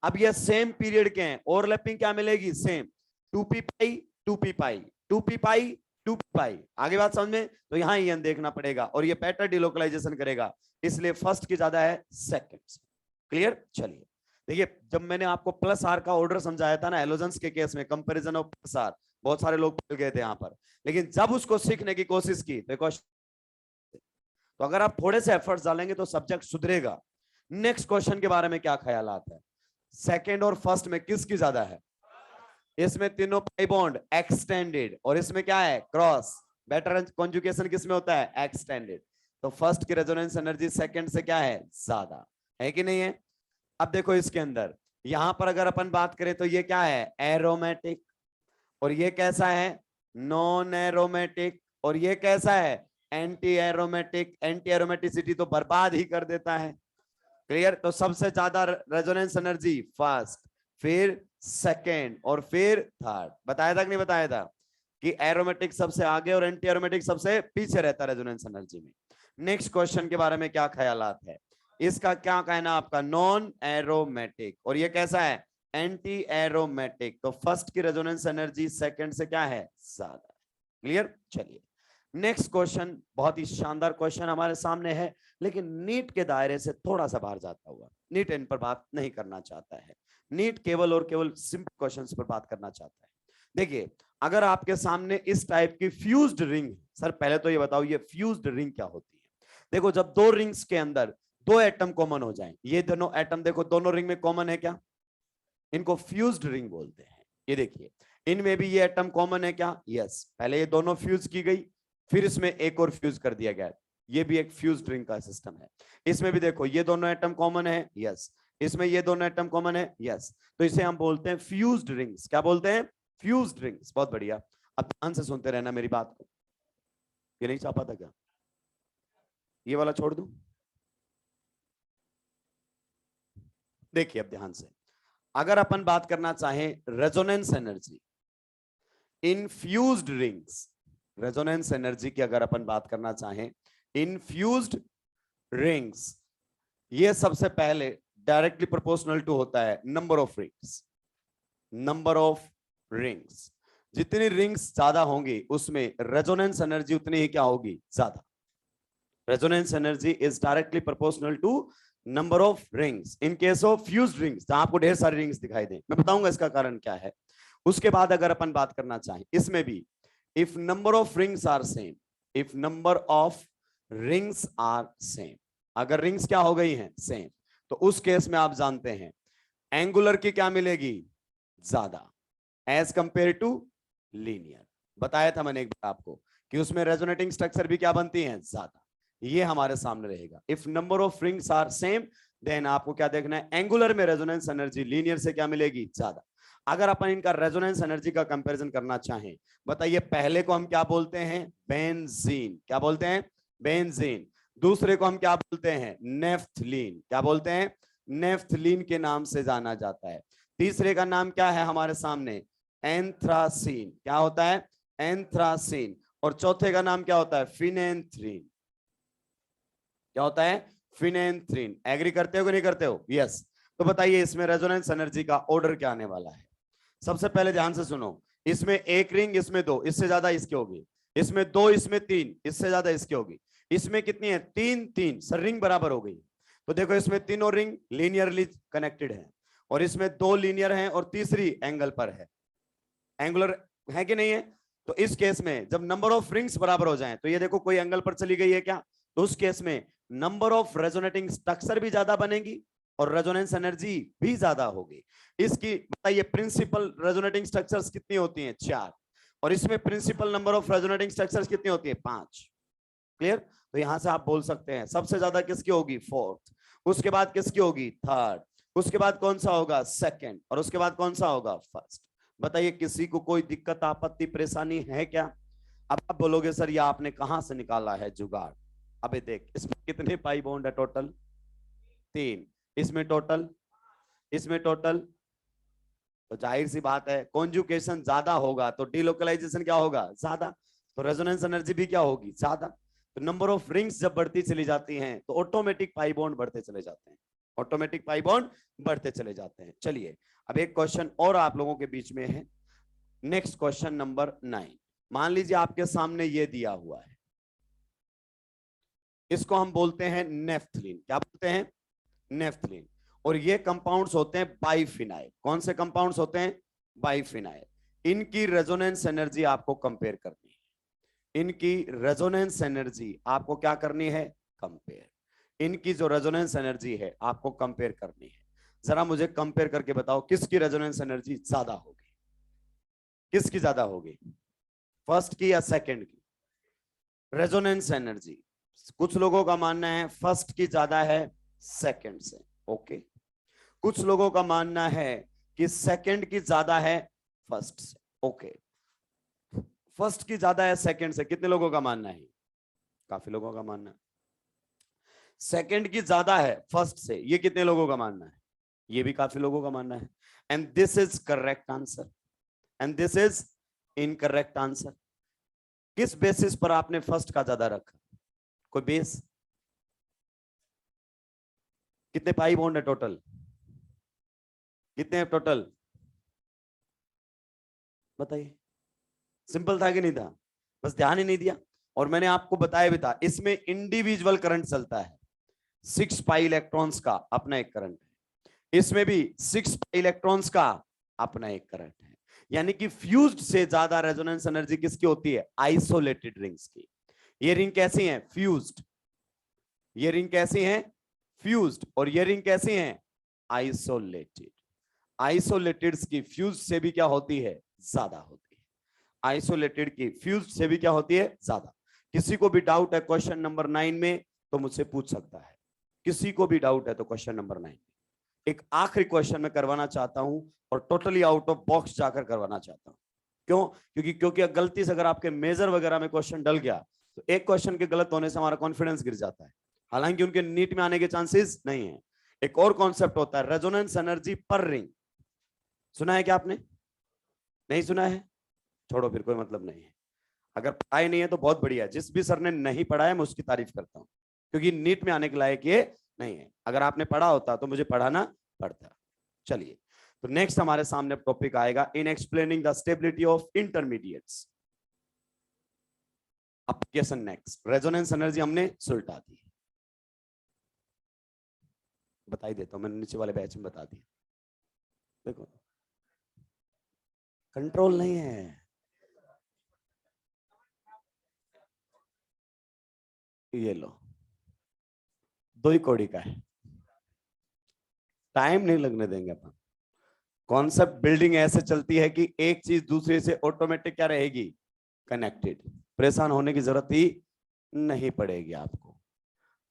[SPEAKER 1] अब ये सेम पीरियड के हैं, ओवरलैपिंग क्या मिलेगी? सेम 2p पाई 2p पाई 2p पाई 2p पाई। आगे बात समझ में? तो यहां ईएन देखना पड़ेगा और ये पैटर्न डिलोकलाइजेशन करेगा, इसलिए फर्स्ट की ज्यादा है सेकंड से। क्लियर? चलिए देखिए, जब मैंने आपको प्लस आर का ऑर्डर समझाया था ना हेलोजेंस के केस में, कंपैरिजन ऑफ प्लस आर, बहुत सारे लोग भूल गए थे यहां पर। लेकिन जब उसको सीखने की कोशिश की तो अगर आप थोड़े से एफर्ट्स डालेंगे तो सब्जेक्ट सुधरेगा। नेक्स्ट क्वेश्चन के बारे में क्या ख्यालात है? सेकंड और फर्स्ट में किसकी ज्यादा है? इसमें तीनों पाई बॉन्ड एक्सटेंडेड और इसमें क्या है? क्रॉस। बेटर कॉन्जुगेशन किसमें होता है? एक्सटेंडेड। तो फर्स्ट की रेजोनेंस एनर्जी सेकंड से क्या है? ज्यादा है कि नहीं है? अब देखो इसके अंदर, यहां पर अगर अपन बात करें तो ये क्या है? एरोमेटिक। और ये कैसा है? Non aromatic. और ये कैसा है? Anti aromatic. एंटी एरोमेटिसिटी तो बर्बाद ही कर देता है। क्लियर? तो सबसे ज्यादा रेजोनेंस एनर्जी फर्स्ट, फिर सेकेंड और फिर थर्ड। बताया था कि नहीं बताया था कि एरोमेटिक सबसे आगे और एंटी एरोमेटिक सबसे पीछे रहता है रेजोनेंस एनर्जी में। नेक्स्ट क्वेश्चन के बारे में क्या ख्यालात है? इसका क्या कहना आपका? Non aromatic. और ये कैसा है? Anti aromatic. तो फर्स्ट की रेजोनेंस एनर्जी सेकंड से क्या है? ज्यादा। क्लियर? चलिए नेक्स्ट क्वेश्चन, बहुत ही शानदार क्वेश्चन हमारे सामने है, लेकिन नीट के दायरे से थोड़ा सा बाहर जाता हुआ। नीट इन पर बात नहीं करना चाहता है। नीट केवल और केवल सिंपल क्वेश्चंस पर बात करना चाहता है। देखिए अगर आपके सामने इस टाइप की फ्यूज्ड रिंग, सर पहले तो ये बताओ ये फ्यूज्ड रिंग क्या होती है। देखो जब दो रिंग्स के अंदर दो एटम कॉमन हो जाएं, ये दोनों एटम देखो दोनों रिंग में कॉमन है क्या, इनको फ्यूज्ड रिंग बोलते हैं। ये देखिए इनमें भी ये एटम कॉमन है क्या, यस। पहले ये दोनों फ्यूज की गई, फिर इसमें एक और फ्यूज कर दिया गया, ये भी एक फ्यूज्ड रिंग का सिस्टम है। इसमें भी देखो ये दोनों एटम कॉमन है, यस। इसमें ये दोनों एटम कॉमन है, यस। तो इसे हम बोलते हैं फ्यूज्ड रिंग्स। क्या बोलते हैं, फ्यूज्ड रिंग्स। बहुत बढ़िया, अब ध्यान से सुनते रहना मेरी बात को। ये नहीं चापा था क्या, ये वाला छोड़ दूं। देखिए अब ध्यान से, अगर अपन बात करना चाहें resonance energy in fused rings, resonance energy की अगर अपन बात करना चाहें इन फ्यूज्ड रिंग्स, ये सबसे पहले डायरेक्टली प्रोपोर्शनल टू होता है number of rings. Number of rings, जितनी रिंग्स ज्यादा होंगी उसमें रेजोनेंस एनर्जी उतनी ही क्या होगी, ज्यादा। Resonance energy is directly proportional to number of rings in case of fused rings, जहां आपको ढेर सारी रिंग्स दिखाई दें। मैं बताऊंगा इसका कारण क्या है। उसके बाद अगर अपन बात करना चाहें इसमें भी, if number of rings are same, if number of rings are same, अगर रिंग्स क्या हो गई हैं, सेम, तो उस केस में आप जानते हैं एंगुलर की क्या मिलेगी, ज्यादा, एज कंपेयर टू लीनियर। बताया था मैंने एक बार आपको कि उसमें रेजोनेटिंग स्ट्रक्चर भी क्या बनती हैं, ज्यादा। ये हमारे सामने रहेगा। If number of rings are same then आपको क्या देखना है, एंगुलर में रेजोनेंस एनर्जी लीनियर से क्या मिलेगी, ज्यादा। अगर अपन इनका रेजोनेंस एनर्जी का कंपैरिजन करना चाहें, बताइए पहले को हम क्या बोलते हैं, बेंजीन। क्या बोलते हैं, बेंजीन। दूसरे को हम क्या बोलते हैं, नेफ्थलीन। क्या बोलते हैं, नेफ्थलीन के नाम से जाना जाता है। तीसरे का नाम क्या है हमारे सामने, एंथ्रासीन। क्या होता है, एंथ्रासीन। और चौथे का नाम क्या होता है, फिनेंथ्रीन। क्या होता है, फिनेंथ्रीन। एग्री करते हो कि नहीं करते हो, यस। तो बताइए इसमें रेजोनेंस एनर्जी का ऑर्डर क्या आने वाला है। सबसे पहले ध्यान से सुनो, इसमें एक रिंग, इसमें दो, इससे ज्यादा इसकी होगी। इसमें दो, इसमें तीन, इससे ज्यादा इसकी होगी। इसमें कितनी है, तीन तीन, सर रिंग बराबर हो गई। तो देखो इसमें तीनों रिंग लीनियरली कनेक्टेड है, और इसमें दो लीनियर हैं और तीसरी एंगल पर है, एंगुलर है कि नहीं है। तो इस केस में जब नंबर ऑफ रिंग्स बराबर हो जाएं, तो ये देखो कोई एंगल पर चली गई है क्या, तो उस केस में नंबर ऑफ रेजोनेटिंग स्ट्रक्चर भी ज्यादा बनेगी और रेजोनेंस एनर्जी भी ज्यादा होगी। इसकी बताइए प्रिंसिपल रेजोनेटिंग स्ट्रक्चर्स कितनी होती हैं, 4, और इसमें principle number of resonating structures कितनी होती है, 5। क्लियर। तो यहां से आप बोल सकते हैं सबसे ज्यादा किसकी होगी, 4th, उसके बाद किसकी होगी, 3rd, उसके बाद कौन सा होगा, 2nd, और उसके बाद कौन सा होगा, 1st। बताइए किसी को कोई दिक्कत आपत्ति परेशानी है क्या। अब आप बोलोगे सर ये आपने कहां से निकाला है जुगाड़। अबे देख इसमें कितने पाई बॉन्ड है टोटल, 3, इसमें टोटल, इसमें टोटल। तो जाहिर सी बात है कॉन्जुगेशन ज्यादा होगा तो डिलोकलाइजेशन क्या होगा, ज्यादा। तो रेजोनेंस एनर्जी भी क्या होगी, ज्यादा। तो नंबर ऑफ रिंग्स जब बढ़ती चली जाती हैं तो ऑटोमेटिक पाई बॉन्ड बढ़ते चले जाते हैं, ऑटोमेटिक पाई बॉन्ड बढ़ते चले जाते हैं। चलिए अब एक क्वेश्चन और आप लोगों के बीच में है, नेक्स्ट क्वेश्चन नंबर 9। मान लीजिए आपके सामने ये दिया हुआ है, इसको हम बोलते हैं नेफ्थलीन। क्या बोलते हैं, नेफ्थलीन। और ये कंपाउंड्स होते हैं बाइफिनाइल। कौन से कंपाउंड्स होते हैं, बाइफिनाइल। इनकी रेजोनेंस एनर्जी आपको कंपेयर करनी है, इनकी रेजोनेंस एनर्जी आपको क्या करनी है, कंपेयर। इनकी जो रेजोनेंस एनर्जी है आपको कंपेयर करनी है। जरा मुझे कंपेयर करके बताओ किसकी रेजोनेंस एनर्जी ज्यादा होगी, किसकी ज्यादा होगी, फर्स्ट की या सेकंड की। रेजोनेंस एनर्जी कुछ लोगों का मानना है फर्स्ट की ज्यादा है सेकंड से, ओके। कुछ लोगों का मानना है कि सेकंड की ज्यादा है फर्स्ट से, ओके। फर्स्ट की ज्यादा है सेकंड से, कितने लोगों का मानना है, काफी लोगों का मानना है। सेकंड की ज्यादा है फर्स्ट से, ये कितने लोगों का मानना है, ये भी काफी लोगों का मानना है। And this is correct answer, and this is incorrect answer. किस बेसिस पर आपने फर्स्ट का ज्यादा रखा, कोई बेस। कितने पाई बॉन्ड है टोटल, कितने हैं टोटल, बताइए। सिंपल था कि नहीं था, बस ध्यान ही नहीं दिया। और मैंने आपको बताया भी था इसमें इंडिविजुअल करंट चलता है, 6 पाई इलेक्ट्रॉन्स का अपना एक करंट है, इसमें भी 6 पाई इलेक्ट्रॉन्स का अपना एक करंट है। यानी कि फ्यूज्ड से ज्यादा रेजोनेंस एनर्जी किसकी होती है? आइसोलेटेड रिंग्स की। ये रिंग कैसी है? फ्यूज्ड। ये रिंग कैसी है? फ्यूज्ड। और ये रिंग कैसी है? आइसोलेटेड। आइसोलेटेड की फ्यूज से भी क्या होती है? ज्यादा होती है। आइसोलेटेड की फ्यूज से भी क्या होती है? ज्यादा। किसी को भी डाउट है क्वेश्चन नंबर 9 में तो मुझसे पूछ सकता है। किसी को भी डाउट है तो क्वेश्चन नंबर 9 एक आखिरी क्वेश्चन में करवाना चाहता हूं और टोटली आउट ऑफ बॉक्स जाकर करवाना चाहता हूं। क्यों? क्योंकि गलती से अगर आपके मेजर वगैरह में क्वेश्चन डल गया तो एक क्वेश्चन के गलत होने से हमारा कॉन्फिडेंस गिर जाता है, हालांकि उनके नीट में आने के चांसेस नहीं है। एक और कॉन्सेप्ट होता है रेजोनेंस एनर्जी पर रिंग। सुना है क्या आपने? नहीं सुना है? छोड़ो फिर, कोई मतलब नहीं है। अगर पढ़ाई नहीं है तो बहुत बढ़िया है। जिस भी सर ने नहीं पढ़ा है मैं उसकी तारीफ करता हूं, क्योंकि नीट में आने के लायक ये नहीं है। अगर आपने पढ़ा होता तो मुझे पढ़ाना पड़ता। चलिए, तो नेक्स्ट हमारे सामने टॉपिक आएगा इन explaining the stability of intermediates. Application next. Resonance energy हमने सुलटा दी, बताई देता हूं, मैंने नीचे वाले बैच में बता दिया। देखो कंट्रोल नहीं है, ये लो 2 ही कौड़ी का है, टाइम नहीं लगने देंगे अपन। कॉन्सेप्ट बिल्डिंग ऐसे चलती है कि एक चीज दूसरे से ऑटोमेटिक क्या रहेगी? कनेक्टेड। परेशान होने की जरूरत ही नहीं पड़ेगी आपको।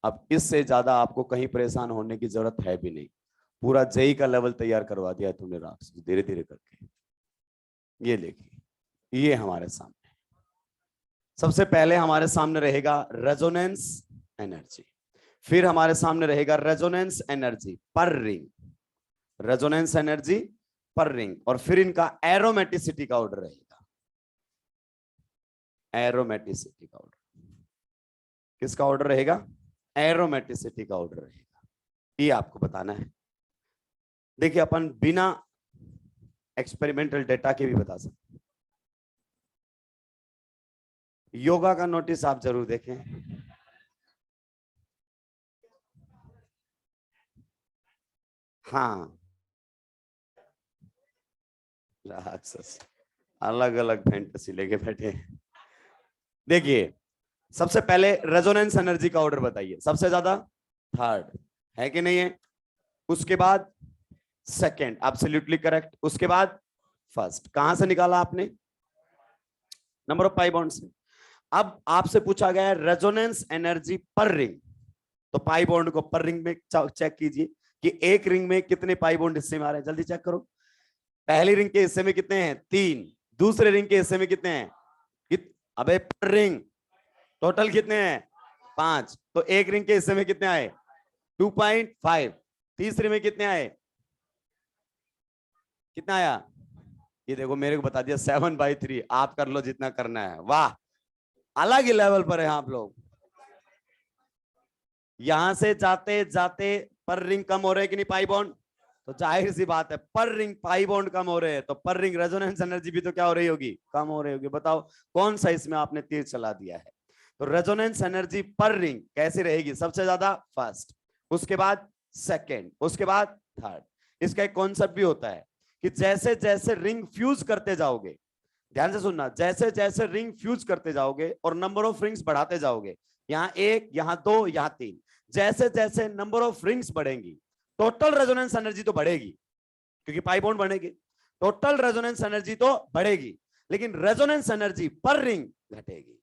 [SPEAKER 1] अब इससे ज्यादा आपको कहीं परेशान होने की जरूरत है भी नहीं। पूरा जेई का लेवल तैयार करवा दिया तुमने रात धीरे धीरे करके। ये देखिए, ये हमारे सामने सबसे पहले हमारे सामने रहेगा रेजोनेंस एनर्जी, फिर हमारे सामने रहेगा रेजोनेंस एनर्जी पर रिंग, रेजोनेंस एनर्जी पर रिंग, और फिर इनका एरोमेटिसिटी का ऑर्डर रहेगा। एरोमेटिसिटी का ऑर्डर किसका ऑर्डर रहेगा? एरोमेटिसिटी का ऑर्डर रहेगा। ये आपको बताना है। देखिए, अपन बिना एक्सपेरिमेंटल डेटा के भी बता सकते हैं। योगा का नोटिस आप जरूर देखें। हाँ, राक्षस अलग अलग फैंटेसी लेके बैठे। देखिए, सबसे पहले रेजोनेंस एनर्जी का ऑर्डर बताइए। सबसे ज्यादा थर्ड है कि नहीं है? उसके बाद सेकंड, एब्सोल्युटली करेक्ट। उसके बाद फर्स्ट। कहां से निकाला आपने? नंबर ऑफ पाई बॉन्ड से। अब आपसे पूछा गया है रेजोनेंस एनर्जी पर रिंग, तो पाई बॉन्ड को पर रिंग में चेक कीजिए कि एक रिंग में कितने पाई बॉन्ड हिस्से में आ रहे हैं। जल्दी चेक करो। पहली रिंग के हिस्से में कितने हैं? 3। दूसरे रिंग के हिस्से में कितने हैं? अबे पर रिंग टोटल कितने हैं? 5। तो एक रिंग के हिस्से में कितने आए? 2.5। तीसरे में कितने आए? कितना आया? ये देखो, मेरे को बता दिया 7/3। आप कर लो जितना करना है। वाह, अलग ही लेवल पर है आप लोग। यहां से जाते जाते पर रिंग कम हो रहे कि नहीं पाई बॉन्ड? तो जाहिर सी बात है, पर रिंग पाई बॉन्ड कम हो रहे हैं तो पर रिंग रेजोनेंस एनर्जी भी तो क्या हो रही होगी? कम हो रही होगी। बताओ कौन सा इसमें आपने तीर चला दिया है? तो रेजोनेंस एनर्जी पर रिंग कैसी रहेगी? सबसे ज्यादा फर्स्ट, उसके बाद सेकंड, उसके बाद थर्ड। इसका एक कॉन्सेप्ट भी होता है कि जैसे जैसे रिंग फ्यूज करते जाओगे, ध्यान से सुनना, जैसे जैसे रिंग फ्यूज करते जाओगे और नंबर ऑफ रिंग्स बढ़ाते जाओगे, यहां 1, यहां 2, यहां 3, जैसे जैसे नंबर ऑफ रिंग्स बढ़ेंगी टोटल रेजोनेंस एनर्जी तो बढ़ेगी, क्योंकि पाई बॉन्ड बढ़ेंगे। टोटल रेजोनेंस एनर्जी तो बढ़ेगी, लेकिन रेजोनेंस एनर्जी पर रिंग घटेगी।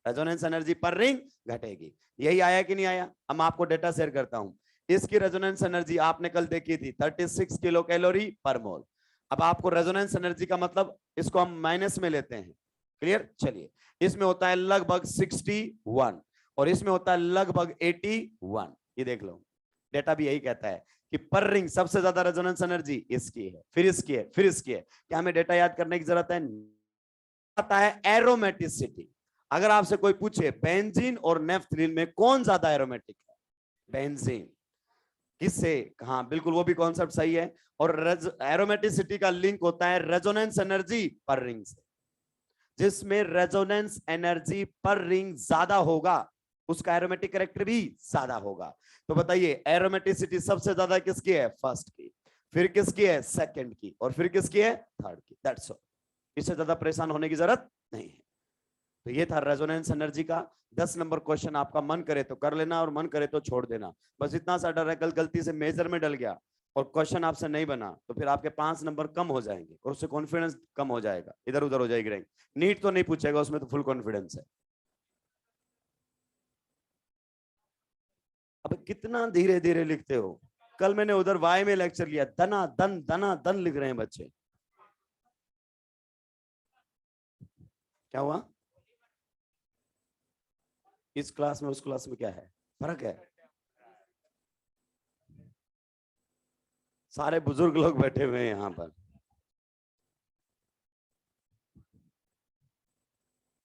[SPEAKER 1] रेजोनेंस एनर्जी पर रिंग घटेगी। यही आया कि नहीं आया? हम आपको डेटा शेयर करता हूं। इसकी रेजोनेंस एनर्जी आपने कल देखी थी 36 किलो कैलोरी पर मोल। अब आपको रेजोनेंस एनर्जी का मतलब, इसको हम माइनस में लेते हैं। क्लियर? चलिए, इसमें होता है लगभग 61 और इसमें होता है लगभग 81। ये देख लो, डेटा भी यही कहता है कि पर रिंग सबसे ज्यादा रेजोनेंस एनर्जी इसकी है, फिर इसकी है, फिर इसकी है। क्या हमें डेटा याद करने की जरूरत है? आता है एरोमेटिसिटी। अगर आपसे कोई पूछे बेंजीन और नेफ्थलीन में कौन ज्यादा एरोमेटिक है? बेंजीन। किससे? हाँ बिल्कुल, वो भी कॉन्सेप्ट सही है। और एरोमेटिसिटी का लिंक होता है रेजोनेंस एनर्जी पर रिंग से। जिसमें रेजोनेंस एनर्जी पर रिंग ज्यादा होगा उसका एरोमेटिक कैरेक्टर भी ज्यादा होगा। तो बताइए, एरोमेटिसिटी सबसे ज्यादा किसकी है? फर्स्ट की, फिर किसकी है? सेकंड की, और फिर किसकी है? थर्ड की। That's all. इससे ज्यादा परेशान होने की जरूरत नहीं है। तो ये था रेजोनेंस एनर्जी का 10 नंबर क्वेश्चन। आपका मन करे तो कर लेना और मन करे तो छोड़ देना, बस इतना सा डर है कल गलती से मेजर में डल गया और क्वेश्चन आपसे नहीं बना तो फिर आपके 5 नंबर कम हो जाएंगे और उससे कॉन्फिडेंस कम हो जाएगा, इधर उधर हो जाएगी रैंक। नीट तो नहीं पूछेगा, उसमें तो फुल कॉन्फिडेंस है। अब कितना धीरे धीरे लिखते हो। कल मैंने उधर वाई में लेक्चर लिया, दना दन लिख रहे हैं बच्चे। क्या हुआ? इस क्लास में उस क्लास में क्या है, फर्क है? सारे बुजुर्ग लोग बैठे हुए हैं यहाँ पर।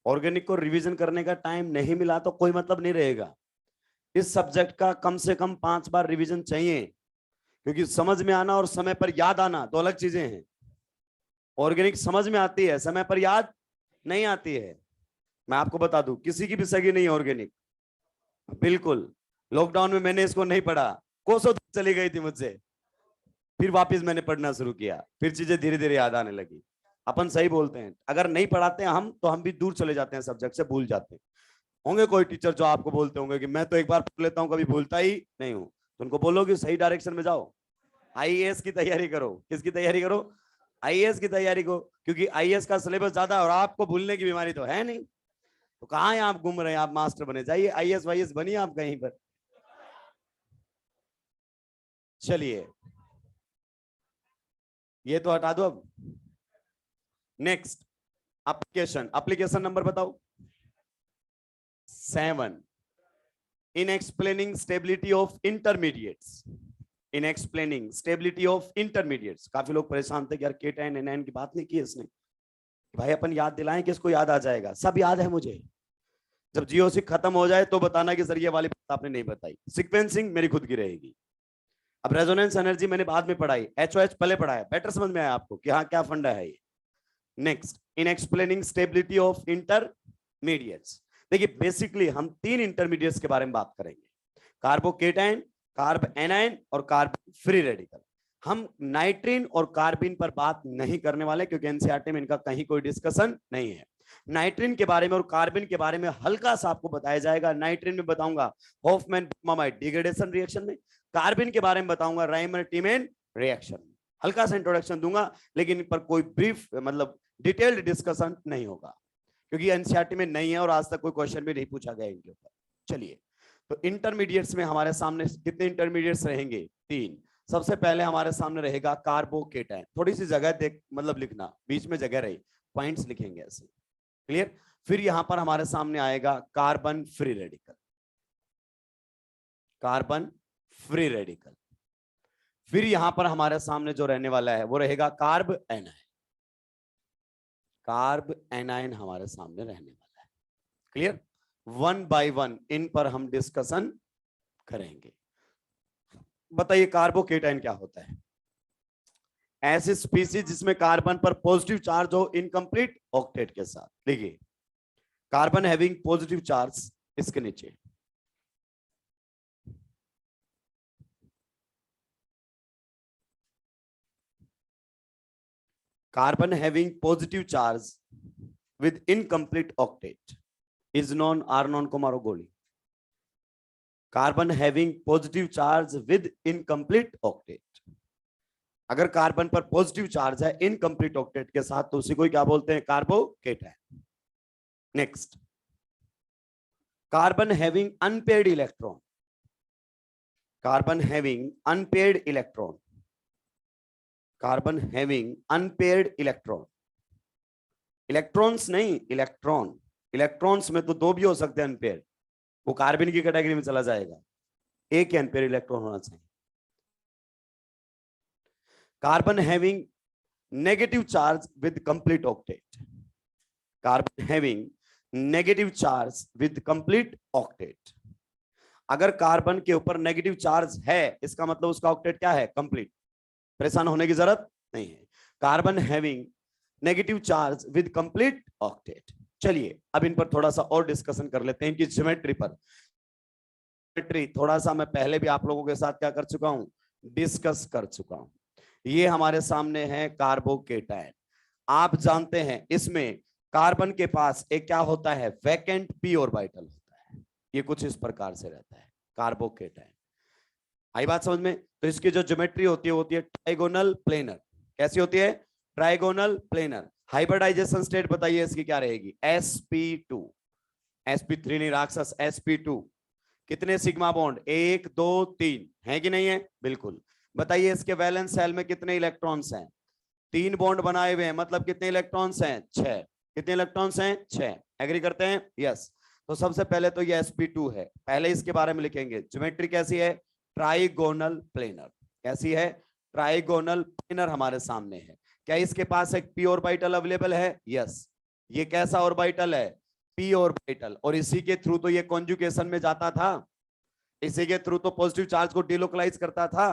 [SPEAKER 1] ऑर्गेनिक को रिवीजन करने का टाइम नहीं मिला तो कोई मतलब नहीं रहेगा। इस सब्जेक्ट का कम से कम 5 बार रिवीजन चाहिए, क्योंकि समझ में आना और समय पर याद आना दो अलग चीजें हैं। ऑर्गेनिक समझ में आती है, समय पर याद नहीं आती है। मैं आपको बता दूं, किसी की भी सगी नहीं ऑर्गेनिक, बिल्कुल। लॉकडाउन में मैंने इसको नहीं पढ़ा, कोसों चली गई थी मुझसे, फिर वापस मैंने पढ़ना शुरू किया, फिर चीजें धीरे धीरे याद आने लगी। अपन सही बोलते हैं, अगर नहीं पढ़ाते हैं हम तो हम भी दूर चले जाते हैं सब्जेक्ट से, भूल जाते हैं। होंगे कोई टीचर जो आपको बोलते होंगे कि मैं तो एक बार पढ़ लेता हूँ कभी भूलता ही नहीं हूँ, तो उनको बोलो कि सही डायरेक्शन में जाओ, आईएएस की तैयारी करो। किसकी तैयारी करो? आईएएस की तैयारी को, क्योंकि आईएएस का सिलेबस ज्यादा है और आपको भूलने की बीमारी तो है नहीं। तो कहाँ है आप घूम रहे हैं, आप मास्टर बने, जाइए आईएएस वाईएएस बनिए आप कहीं पर। चलिए ये तो हटा दो। अब नेक्स्ट एप्लीकेशन, एप्लीकेशन नंबर बताओ 7। इन explaining stability of intermediates, in explaining stability of intermediates. काफी लोग परेशान थे कि यार केटाइन एनाइन की बात नहीं की इसने। भाई अपन याद दिलाएं कि इसको याद आ जाएगा, सब याद है मुझे। जब जीओसी खत्म हो जाए तो बताना कि सर ये वाली बात आपने नहीं बताई। सीक्वेंसिंग मेरी खुद की रहेगी। अब रेजोनेंस एनर्जी मैंने बाद में पढ़ाई, एचओएच पहले पढ़ाया, बेटर समझ में आया आपको कि हाँ क्या फंडा है ये। Next, in explaining stability of intermediates. देखिए बेसिकली हम 3 इंटरमीडिएट्स के बारे में बात करेंगे, कार्बोकेटाइन, कार्ब एनाइन और कार्ब फ्री रेडिकल। हम नाइट्रीन और कार्बिन पर बात नहीं करने वाले, क्योंकि एनसीईआरटी में इनका कहीं कोई डिस्कशन नहीं है। नाइट्रीन के बारे में और कार्बिन के बारे में हल्का सा आपको बताया जाएगा। नाइट्रीन में बताऊंगा हॉफमैन ब्रोमाइड डिग्रेडेशन रिएक्शन में, कार्बिन के बारे में बताऊंगा राइमर टीमेन रिएक्शन में। हल्का सा इंट्रोडक्शन दूंगा, लेकिन इन पर कोई ब्रीफ मतलब डिटेल्ड डिस्कशन नहीं होगा, क्योंकि एनसीईआरटी में नहीं है और आज तक कोई क्वेश्चन भी नहीं पूछा गया इनके ऊपर। चलिए, तो इंटरमीडिएट्स में हमारे सामने कितने इंटरमीडिएट्स रहेंगे? 3। सबसे पहले हमारे सामने रहेगा कार्बोकेटाइन। थोड़ी सी जगह देख मतलब लिखना, बीच में जगह रही, पॉइंट्स लिखेंगे ऐसे, क्लियर। फिर यहां पर हमारे सामने आएगा carbon free radical, carbon free radical. फिर यहां पर हमारे सामने जो रहने वाला है वो रहेगा कार्ब एनाइन, कार्ब एनाइन हमारे सामने रहने वाला है, क्लियर। 1 बाय 1 इन पर हम डिस्कशन करेंगे। बताइए कार्बोकेटाइन क्या होता है? ऐसी स्पीसीज जिसमें कार्बन पर पॉजिटिव चार्ज हो इनकम्प्लीट ऑक्टेट के साथ। देखिए कार्बन हैविंग पॉजिटिव चार्ज, इसके नीचे carbon having positive charge with incomplete octet is known, are known को मारो गोली। Carbon having positive charge with incomplete octet, अगर कार्बन पर पॉजिटिव चार्ज है इनकम्प्लीट ऑक्टेट के साथ तो उसी को क्या बोलते हैं? Carbocation. Next, carbon having unpaired electron, carbon having unpaired electron, carbon having unpaired electron, electrons नहीं इलेक्ट्रॉन, इलेक्ट्रॉन्स में तो 2 भी हो सकते हैं अनपेयर्ड, वो कार्बन की कैटेगरी में चला जाएगा, एक ही अनपेयर्ड इलेक्ट्रॉन होना चाहिए। Carbon having negative charge with complete octet, carbon having negative charge with complete octet. अगर कार्बन के ऊपर नेगेटिव चार्ज है इसका मतलब उसका ऑक्टेट क्या है? कंप्लीट। परेशान होने की जरूरत नहीं है। Carbon having negative charge with complete octet. चलिए अब इन पर थोड़ा सा और डिस्कशन कर लेते हैं, इनकी ज्योमेट्री पर। ज्योमेट्री थोड़ा सा मैं पहले भी आप लोगों के साथ क्या कर चुका हूं? डिस्कस कर चुका हूं। ये हमारे सामने है कार्बोकेटाइन। आप जानते हैं इसमें कार्बन के पास एक क्या होता है, वैकेंट पी ऑर्बिटल होता है। ये कुछ इस प्रकार से रहता है कार्बोकेटायन। आई बात समझ में? तो इसकी जो ज्योमेट्री होती है ट्राइगोनल प्लेनर। कैसी होती है? Trigonal planar. हाइब्रिडाइजेशन स्टेट बताइए इसकी क्या रहेगी? sp2। sp3 नहीं राक्षस, sp2। कितने सिग्मा बॉन्ड? 1 2 3 है कि नहीं है? बिल्कुल। बताइए इसके वैलेंस शेल में कितने इलेक्ट्रॉन्स हैं? 3 बॉन्ड बनाए हुए हैं, मतलब कितने इलेक्ट्रॉन्स हैं? 6। कितने इलेक्ट्रॉन्स हैं? 6। एग्री करते हैं? यस। तो सबसे पहले तो ये sp2 है, पहले इसके बारे में लिखेंगे। ज्योमेट्री कैसी है? Trigonal planar. कैसी है? ट्राइगोनल प्लेनर हमारे सामने है। क्या इसके पास एक पी ऑर्बिटल अवेलेबल है? यस। ये कैसा ऑर्बिटल है? P orbital. और इसी के थ्रू तो ये कॉन्जुगेशन में जाता था, इसी के थ्रू तो पॉजिटिव चार्ज को डिलोकलाइज करता था।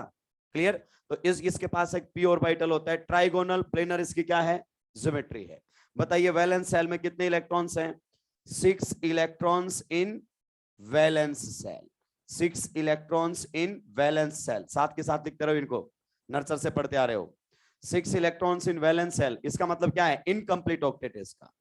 [SPEAKER 1] क्लियर? तो इसके पास एक पी ऑर्बिटल होता है। ट्राइगोनल प्लेनर इसकी क्या है? ज्योमेट्री है। बताइए वैलेंस सेल में कितने इलेक्ट्रॉन्स हैं? 6 electrons in valence shell. 6 electrons in valence shell. साथ के साथ लिखते रहो इनको, नर्सर से पढ़ते आ रहे हो। 6 इलेक्ट्रॉन्स इन वैलेंस सेल, इसका मतलब क्या है? इनकम्प्लीट ऑक्टेट है इसका।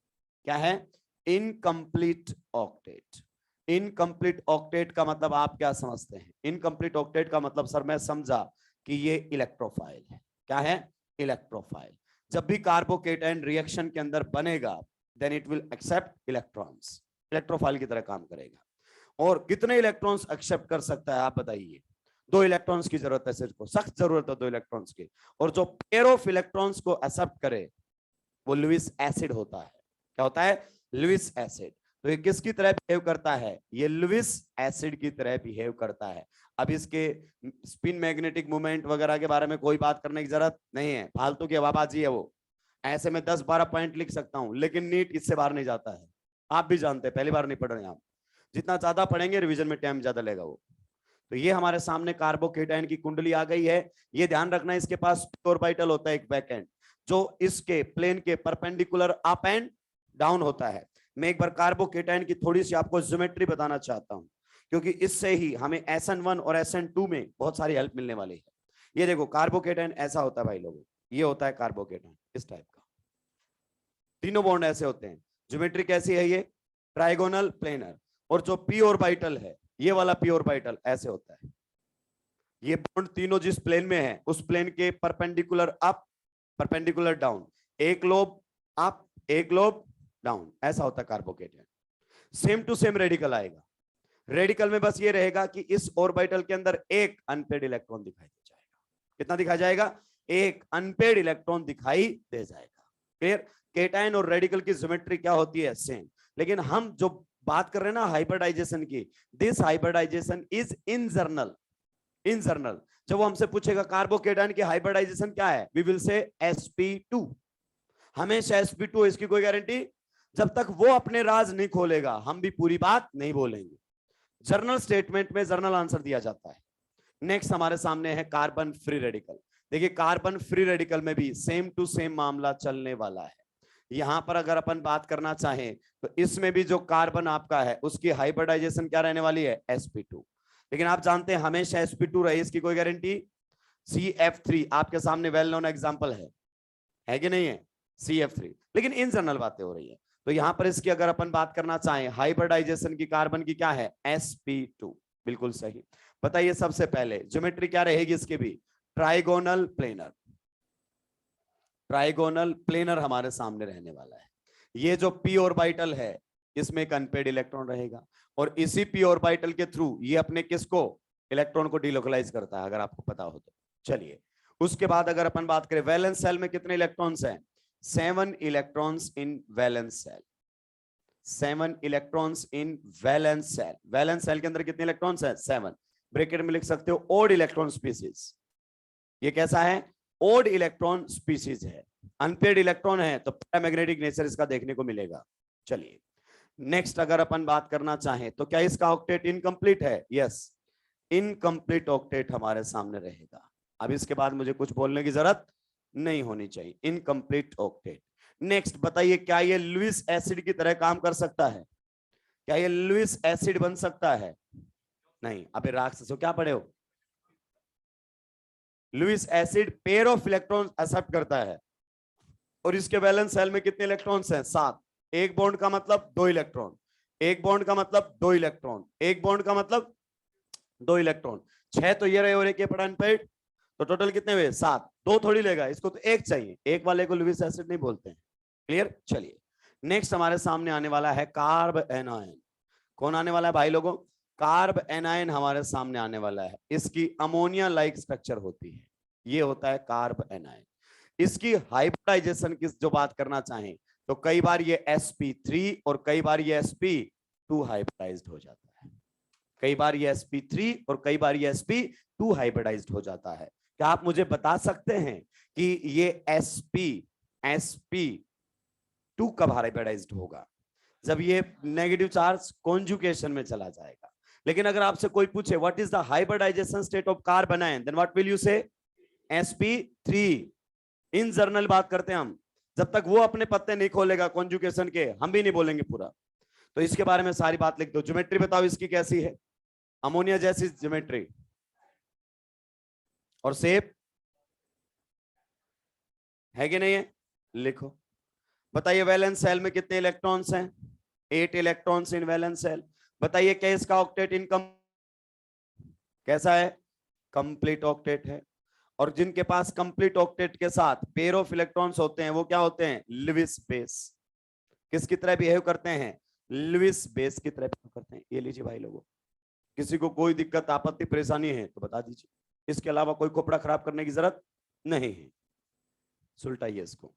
[SPEAKER 1] क्या है? Incomplete octet. इनकम्प्लीट ऑक्टेट का मतलब आप क्या समझते हैं? इनकम्प्लीट ऑक्टेट का मतलब सर मैं समझा कि ये इलेक्ट्रोफाइल है। क्या है? इलेक्ट्रोफाइल। जब भी कार्बोकेटायन रिएक्शन के अंदर बनेगा then it will accept electrons, electrophile की तरह काम करेगा। और कितने इलेक्ट्रॉन्स एक्सेप्ट कर सकता है आप बताइए? 2 इलेक्ट्रॉन्स की जरूरत है सिर्फ, सख्त जरूरत है 2 इलेक्ट्रॉन्स की। और जो पेयर ऑफ इलेक्ट्रॉन्स को एक्सेप्ट करे वो लुईस एसिड होता है। क्या होता है? Lewis acid. तो ये किसकी तरह बिहेव करता है? ये लुईस एसिड की तरह बिहेव करता है। अब इसके स्पिन मैग्नेटिक मोमेंट वगैरह के बारे में कोई बात करने की जरूरत नहीं है, फालतू की हवाबाजी है वो। ऐसे में 10-12 पॉइंट लिख सकता हूं, लेकिन नीट इससे बाहर नहीं जाता है। आप भी जानते हैं, पहली बार नहीं पढ़ रहे आप। जितना ज्यादा पढ़ेंगे रिवीजन में टाइम ज्यादा लेगा वो। तो ये हमारे सामने कार्बोकेटायन की कुंडली आ गई है। ये ध्यान रखना, इसके पास ऑर्बिटल होता है एक वैकेंट, जो इसके प्लेन के परपेंडिकुलर अप एंड डाउन होता है। मैं एक बार कार्बोकेटायन की थोड़ी सी आपको ज्योमेट्री बताना चाहता हूं, क्योंकि इससे ही हमें SN1 और SN2 में बहुत सारी हेल्प मिलने वाली है। ये देखो कार्बोकेटायन ऐसा होता है भाई लोगों, ये होता है कार्बोकेटायन इस टाइप का। तीनों बॉन्ड ऐसे होते हैं। ज्योमेट्री कैसी है? ये ट्राइगोनल प्लेनर। और जो पी ऑर्बिटल है, ये वाला पी ऑर्बिटल ऐसे होता है। ये बॉन्ड तीनों जिस प्लेन में है उस प्लेन के परपेंडिकुलर अप, परपेंडिकुलर डाउन, एक लोब अप एक लोब डाउन, ऐसा होता है carbocation. Same to same radical आएगा। रेडिकल में बस ये रहेगा कि इस ऑर्बिटल के अंदर एक अनपेड इलेक्ट्रॉन दिखाई दे जाएगा। कितना दिखाई जाएगा? एक अनपेड इलेक्ट्रॉन दिखाई दे जाएगा। क्लियर? केटायन और रेडिकल की ज्योमेट्री क्या होती है? सेम। लेकिन हम जो बात कर रहे हैं ना हाइब्रिडाइजेशन की, this hybridization is in general. In general जब वो हमसे पूछेगा कार्बोकेटायन की हाइब्रिडाइजेशन क्या है, वी विल से sp2। हमेशा sp2, इसकी कोई गारंटी? जब तक वो अपने राज नहीं खोलेगा हम भी पूरी बात नहीं बोलेंगे। जर्नल स्टेटमेंट में जर्नल आंसर दिया जाता है। नेक्स्ट हमारे सामने है कार्बन फ्री रेडिकल। देखिए कार्बन फ्री रेडिकल में भी सेम टू सेम मामला चलने वाला है। यहां पर अगर अपन बात करना चाहें तो इसमें भी जो कार्बन आपका है उसकी हाइब्रिडाइजेशन क्या रहने वाली है? sp2। लेकिन आप जानते हैं हमेशा sp2 रहे, इसकी कोई गारंटी? CF3 आपके सामने वेल नोन एग्जांपल है कि नहीं है? CF3। लेकिन इन जनरल बातें हो रही है। तो यहां पर इसकी अगर अपन बात करना चाहें हाइब्रिडाइजेशन की कार्बन की क्या है? sp2। बिल्कुल सही। बताइए सबसे पहले ज्योमेट्री क्या रहेगी इसके भी? Trigonal planar. ट्राइगोनल प्लेनर हमारे सामने रहने वाला है। ये जो पी ऑर्बिटल है इसमें एक अनपेड इलेक्ट्रॉन रहेगा, और इसी पी ऑर्बिटल के थ्रू ये अपने किसको? इलेक्ट्रॉन को डिलोकलाइज करता है, अगर आपको पता हो तो। चलिए उसके बाद अगर अपन बात करें वैलेंस सेल में कितने इलेक्ट्रॉन्स हैं? 7 electrons in valence shell. 7 electrons in valence shell. Valence shell के अंदर कितने इलेक्ट्रॉन्स हैं? 7। ब्रैकेट में लिख सकते हो ओड इलेक्ट्रॉन स्पीसीज। ये कैसा है? ओड इलेक्ट्रॉन स्पीसीज है। अनपेड इलेक्ट्रॉन है तो पैरामैग्नेटिक नेचर इसका देखने को मिलेगा। चलिए नेक्स्ट अगर अपन बात करना चाहें तो क्या इसका ऑक्टेट इनकम्प्लीट है? यस, इनकम्प्लीट ऑक्टेट हमारे सामने रहेगा। अब इसके बाद मुझे कुछ बोलने की जरूरत नहीं होनी चाहिए। Incomplete octet. नेक्स्ट बताइए क्या ये लुईस एसिड की तरह काम कर सकता है? क्या ये लुईस एसिड बन सकता है? नहीं। अबे राक्षसों क्या पढ़े हो? Lewis acid pair of electron accept करता है। और इसके वैलेंस शेल में कितने इलेक्ट्रॉन्स हैं? 7। एक बॉन्ड का मतलब 2 इलेक्ट्रॉन, एक बॉन्ड का मतलब 2 इलेक्ट्रॉन, एक बॉन्ड का मतलब 2 इलेक्ट्रॉन। 6 तो ये रहे और एक ये पड़ा अनपेड, तो टोटल कितने हुए? 7। 2 थोड़ी लेगा, इसको तो एक चाहिए, एक वाले को लुईस एसिड नहीं बोलते हैं। क्लियर? चलिए नेक्स्ट हमारे सामने आने वाला है कार्ब एनायन। कौन आने वाला है भाई लोगों? कार्ब एनायन हमारे सामने आने वाला है। इसकी अमोनिया लाइक स्ट्रक्चर होती है, ये होता है कार्ब एनायन। इसकी हाइब्रिडाइजेशन की जो बात करना चाहें तो कई बार ये sp3 और कई बार ये sp2 हाइब्रिडाइज्ड हो जाता है। कई बार ये sp3 और कई बार ये sp2 हाइब्रिडाइज्ड हो जाता है। क्या आप मुझे बता सकते हैं कि ये sp2 कब हाइब्रिडाइज्ड होगा? जब ये नेगेटिव चार्ज कॉन्जुगेशन में चला जाएगा। लेकिन अगर आपसे कोई पूछे what is the hybridization state of carbon ion, then what will you say? sp3। In journal बात करते हैं हम, जब तक वो अपने पत्ते नहीं खोलेगा कॉन्जुगेशन के, हम भी नहीं बोलेंगे पूरा। तो इसके बारे में सारी बात लिख दो। ज्योमेट्री बताओ इसकी कैसी है? अमोनिया जैसी ज्योमेट्री और शेप है कि नहीं है? लिखो। बताइए वैलेंस सेल में कितने इलेक्ट्रॉन्स हैं? 8 इलेक्ट्रॉन्स इन वैलेंस सेल। बताइए क्या इसका ऑक्टेट इनकम कैसा है? कंप्लीट ऑक्टेट है। और जिनके पास कंप्लीट ऑक्टेट के साथ पेयर ऑफ इलेक्ट्रॉन्स होते हैं वो क्या होते हैं? Lewis base. किसकी तरह बिहेव करते हैं? लुईस बेस की तरह बिहेव करते हैं। ये लीजिए भाई लोगों, किसी को कोई दिक्कत आपत्ति परेशानी है तो बता दीजिए, इसके अलावा कोई खोपड़ा खराब करने की जरूरत नहीं है। सुलटाइए इसको,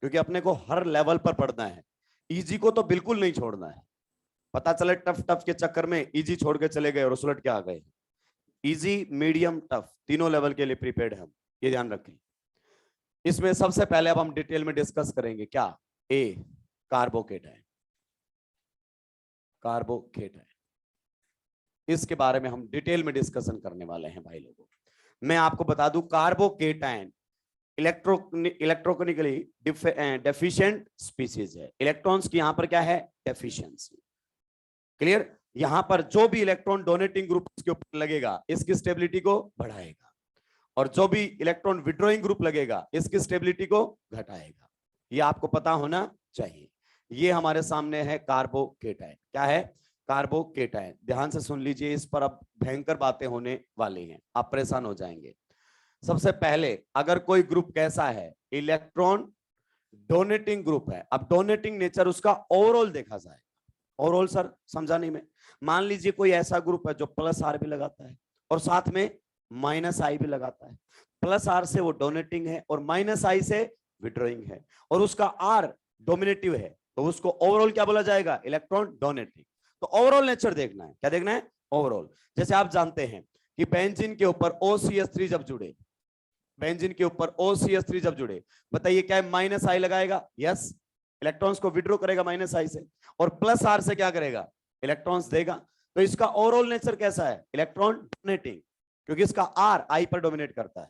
[SPEAKER 1] क्योंकि अपने को हर लेवल पर पढ़ना है। इजी को तो बिल्कुल नहीं छोड़ना है। पता चले टफ टफ के चक्कर में इजी छोड़ के चले गए और सुलट के आ गए। इजी, मीडियम, टफ तीनों लेवल के लिए प्रिपेयर्ड हम, ये ध्यान रखें। इसमें सबसे पहले अब हम डिटेल में डिस्कस करेंगे क्या? ए, कार्बोकेटायन। कार्बोकेटायन, इसके बारे में हम डिटेल में डिस्कशन करने वाले हैं भाई लोगों। मैं आपको बता दूं कार्बोकेटायन इलेक्ट्रोकेमिकली डेफिशिएंट स्पीसीज है। इलेक्ट्रॉन्स की यहां पर क्या है? डेफिशिएंसी। क्लियर? यहां पर जो भी इलेक्ट्रॉन डोनेटिंग ग्रुप के ऊपर लगेगा इसकी स्टेबिलिटी को बढ़ाएगा, और जो भी इलेक्ट्रॉन विड्रॉइंग ग्रुप लगेगा इसकी स्टेबिलिटी को घटाएगा। ये आपको पता होना चाहिए। ये हमारे सामने है कार्बोकेटायन। क्या है? कार्बोकेटायन। ध्यान से सुन लीजिए, इस पर अब भयंकर बातें होने वाली हैं, आप परेशान हो जाएंगे। सबसे पहले अगर कोई ग्रुप कैसा है? इलेक्ट्रॉन डोनेटिंग ग्रुप है। अब डोनेटिंग नेचर उसका ओवरऑल देखा जाए। ओवरऑल सर समझा नहीं मैं। मान लीजिए कोई ऐसा ग्रुप है जो प्लस आर भी लगाता है और साथ में माइनस आई भी लगाता है। प्लस आर से वो डोनेटिंग है और माइनस आई से विड्रॉइंग है, और उसका आर डोमिनेटिव है, तो उसको ओवरऑल क्या बोला जाएगा? Electron donating. तो ओवरऑल नेचर देखना है। क्या देखना है? ओवरऑल। जैसे आप जानते हैं कि बेंजीन के ऊपर OCH3 जब जुड़े, बेंजीन के ऊपर OCH3 जब जुड़े, बताइए क्या माइनस आई लगाएगा? यस, इलेक्ट्रॉन्स को विड्रॉ करेगा माइनस आई से, और प्लस आर से क्या करेगा? इलेक्ट्रॉन्स देगा। तो इसका ओवरऑल नेचर कैसा है? इलेक्ट्रॉन डोनेटिंग, क्योंकि इसका आर आई पर डोमिनेट करता है।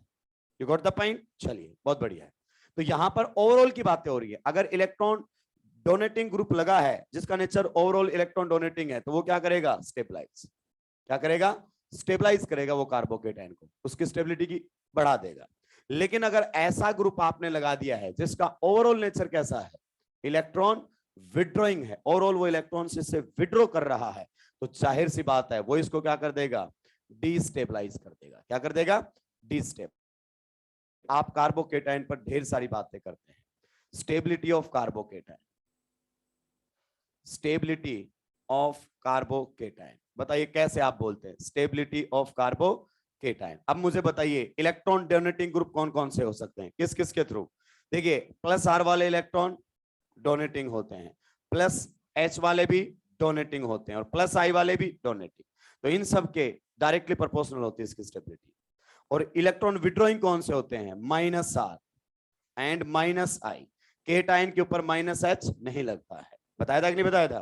[SPEAKER 1] You got the point? चलिए बहुत बढ़िया है। तो यहां पर ओवरऑल की बातें हो रही है। अगर इलेक्ट्रॉन डोनेटिंग ग्रुप लगा है जिसका नेचर ओवरऑल इलेक्ट्रॉन डोनेटिंग है, तो वो क्या करेगा? स्टेबलाइज। क्या करेगा? स्टेबलाइज करेगा वो कार्बोकेटायन को, उसकी स्टेबिलिटी की बढ़ा देगा। लेकिन अगर ऐसा ग्रुप आपने लगा दिया है जिसका ओवरऑल नेचर कैसा है? इलेक्ट्रॉन विड्रॉइंग है, ओवरऑल वो इलेक्ट्रॉन से विड्रॉ कर रहा है, तो जाहिर सी बात है वो इसको क्या कर देगा? डिस्टेबलाइज कर देगा। क्या कर देगा? डिस्टेबलाइज। आप कार्बोकेटायन पर ढेर सारी बातें करते हैं। Stability of carbocation, stability of carbocation, बताइए कैसे आप बोलते हैं? Stability of carbocation. अब मुझे बताइए इलेक्ट्रॉन डोनेटिंग ग्रुप कौन कौन से हो सकते हैं, किस किस के थ्रू? देखिए प्लस आर वाले इलेक्ट्रॉन डोनेटिंग होते हैं, प्लस एच वाले भी डोनेटिंग होते हैं, और प्लस आई वाले भी डोनेटिंग। तो इन सब के डायरेक्टली प्रोपोर्शनल होती है इसकी स्टेबिलिटी। और इलेक्ट्रॉन विड्रॉइंग कौन से होते हैं? Minus R and minus I. Cation के ऊपर माइनस एच नहीं लगता है। बताया था कि नहीं बताया था?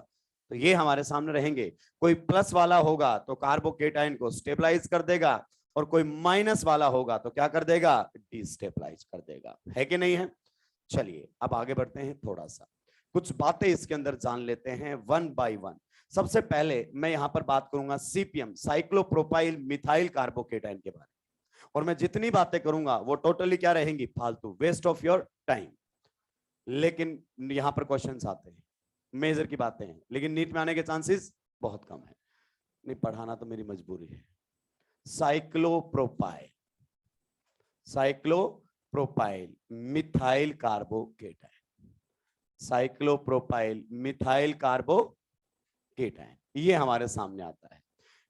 [SPEAKER 1] तो ये हमारे सामने रहेंगे। कोई प्लस वाला होगा तो कार्बोकेटायन को स्टेबलाइज कर देगा, और कोई माइनस वाला होगा तो क्या कर देगा? डिस्टेबलाइज कर देगा। है कि नहीं है? चलिए अब आगे बढ़ते हैं, थोड़ा सा कुछ बातें इसके अंदर जान लेते हैं वन बाय वन। सबसे पहले मैं यहां पर बात करूंगा CPM, साइक्लोप्रोपाइल मिथाइल कार्बोकेटायन के बारे में। और मैं जितनी बातें करूंगा वो टोटली क्या रहेंगी, फालतू, वेस्ट ऑफ योर टाइम। लेकिन यहां पर क्वेश्चंस आते हैं, मेजर की बातें हैं, लेकिन नीट में आने के चांसेस बहुत कम है। नहीं पढ़ाना तो मेरी मजबूरी है। Cyclopropyl, cyclopropyl methyl carbocation, cyclopropyl methyl carbocation, ये हमारे सामने आता है।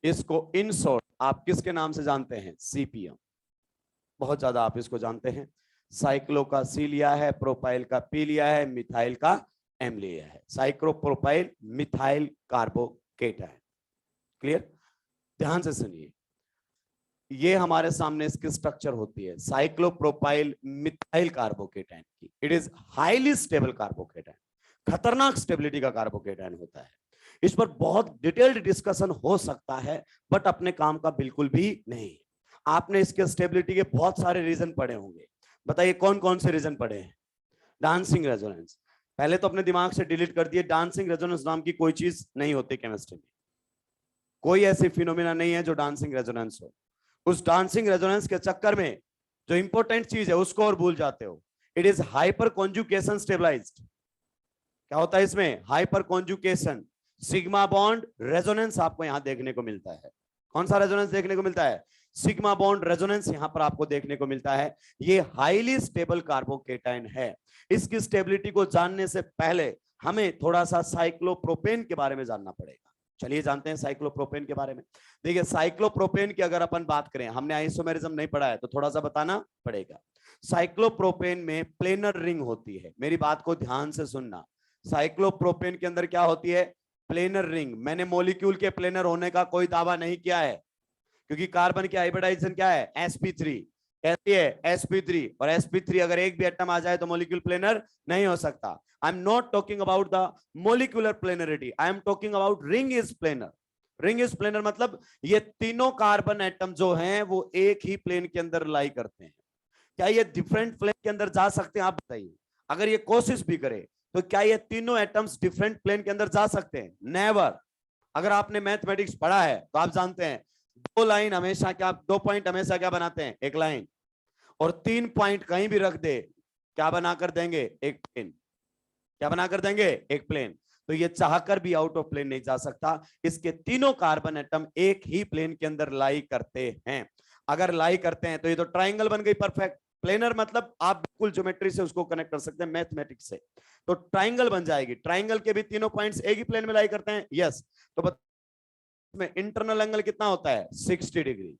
[SPEAKER 1] इसको इन शॉर्ट आप किसके नाम से जानते हैं, सीपीएम। बहुत ज्यादा आप इसको जानते हैं। साइक्लो का सी लिया है, प्रोपाइल का पी लिया है, मिथाइल का एम लिया है, साइक्लोप्रोपाइल मिथाइल कार्बोकेटाइन। क्लियर? ध्यान से सुनिए, ये हमारे सामने इसकी स्ट्रक्चर होती है साइक्लोप्रोपाइल मिथाइल कार्बोकेटाइन की। It is highly stable carbocation, खतरनाक स्टेबिलिटी का कार्बोकेटाइन होता है। इस पर बहुत डिटेल्ड डिस्कशन हो सकता है, बट अपने काम का बिल्कुल भी नहीं। आपने इसके स्टेबिलिटी के बहुत सारे रीजन पढ़े होंगे, बताइए कौन कौन से रीजन पढ़े हैं? डांसिंग रेजोनेंस, पहले तो अपने दिमाग से डिलीट कर दिए, डांसिंग रेजोनेंस नाम की कोई चीज नहीं होती केमिस्ट्री में। कोई ऐसी फिनोमिना नहीं है जो डांसिंग रेजोनेंस हो। उस डांसिंग रेजोनेंस के चक्कर में जो इंपॉर्टेंट चीज है उसको और भूल जाते हो। It is hyperconjugation stabilized. क्या होता है इसमें? Hyperconjugation, sigma bond resonance आपको यहां देखने को मिलता है। कौन सा रेजोनेंस देखने को मिलता है? सिग्मा बॉन्ड रेजोनेंस यहां पर आपको देखने को मिलता है। ये हाईली स्टेबल कार्बोकेटाइन है। इसकी स्टेबिलिटी को जानने से पहले हमें थोड़ा सा साइक्लोप्रोपेन के बारे में जानना पड़ेगा। चलिए जानते हैं साइक्लोप्रोपेन के बारे में। देखिए साइक्लोप्रोपेन की अगर अपन बात करें, हमने आइसोमेरिज्म नहीं पढ़ा है तो थोड़ा सा बताना पड़ेगा। साइक्लोप्रोपेन में प्लेनर रिंग होती है, मेरी बात को ध्यान से सुनना। साइक्लोप्रोपेन के अंदर क्या होती है? Planar ring. मैंने मॉलिक्यूल के प्लेनर होने का कोई दावा नहीं किया है, क्योंकि कार्बन की हाइब्रिडाइजेशन क्या है? sp3। कैसी है? sp3। और sp3 अगर एक भी एटम आ जाए तो मॉलिक्यूल प्लेनर नहीं हो सकता। I am not talking about the molecular planarity, I am talking about ring is planar. Ring is planar मतलब ये तीनों कार्बन एटम जो हैं वो एक ही प्लेन के अंदर लाई करते हैं। क्या ये डिफरेंट प्लेन के अंदर जा सकते हैं? आप बताइए। अगर ये कोशिश भी करे तो क्या ये तीनों एटम्स डिफरेंट प्लेन के अंदर जा सकते हैं? नेवर। अगर आपने मैथमेटिक्स पढ़ा है तो आप जानते हैं दो लाइन हमेशा क्या, दो पॉइंट हमेशा क्या बनाते हैं? एक लाइन। और 3 पॉइंट कहीं भी रख दे, क्या बनाकर देंगे? एक प्लेन। क्या बनाकर देंगे? एक प्लेन। तो ये चाहकर भी आउट ऑफ प्लेन नहीं जा सकता। इसके तीनों कार्बन एटम एक ही प्लेन के अंदर लाई करते हैं। अगर लाई करते हैं तो ये तो ट्राइंगल बन गई परफेक्ट। प्लेनर मतलब आप बिल्कुल ज्योमेट्री से उसको कनेक्ट कर सकते हैं, मैथमेटिक्स से। तो ट्राइंगल बन जाएगी। ट्राइंगल के भी तीनों पॉइंट्स एक ही प्लेन में लाई करते हैं, यस। तो में इंटरनल एंगल कितना होता है? 60 डिग्री।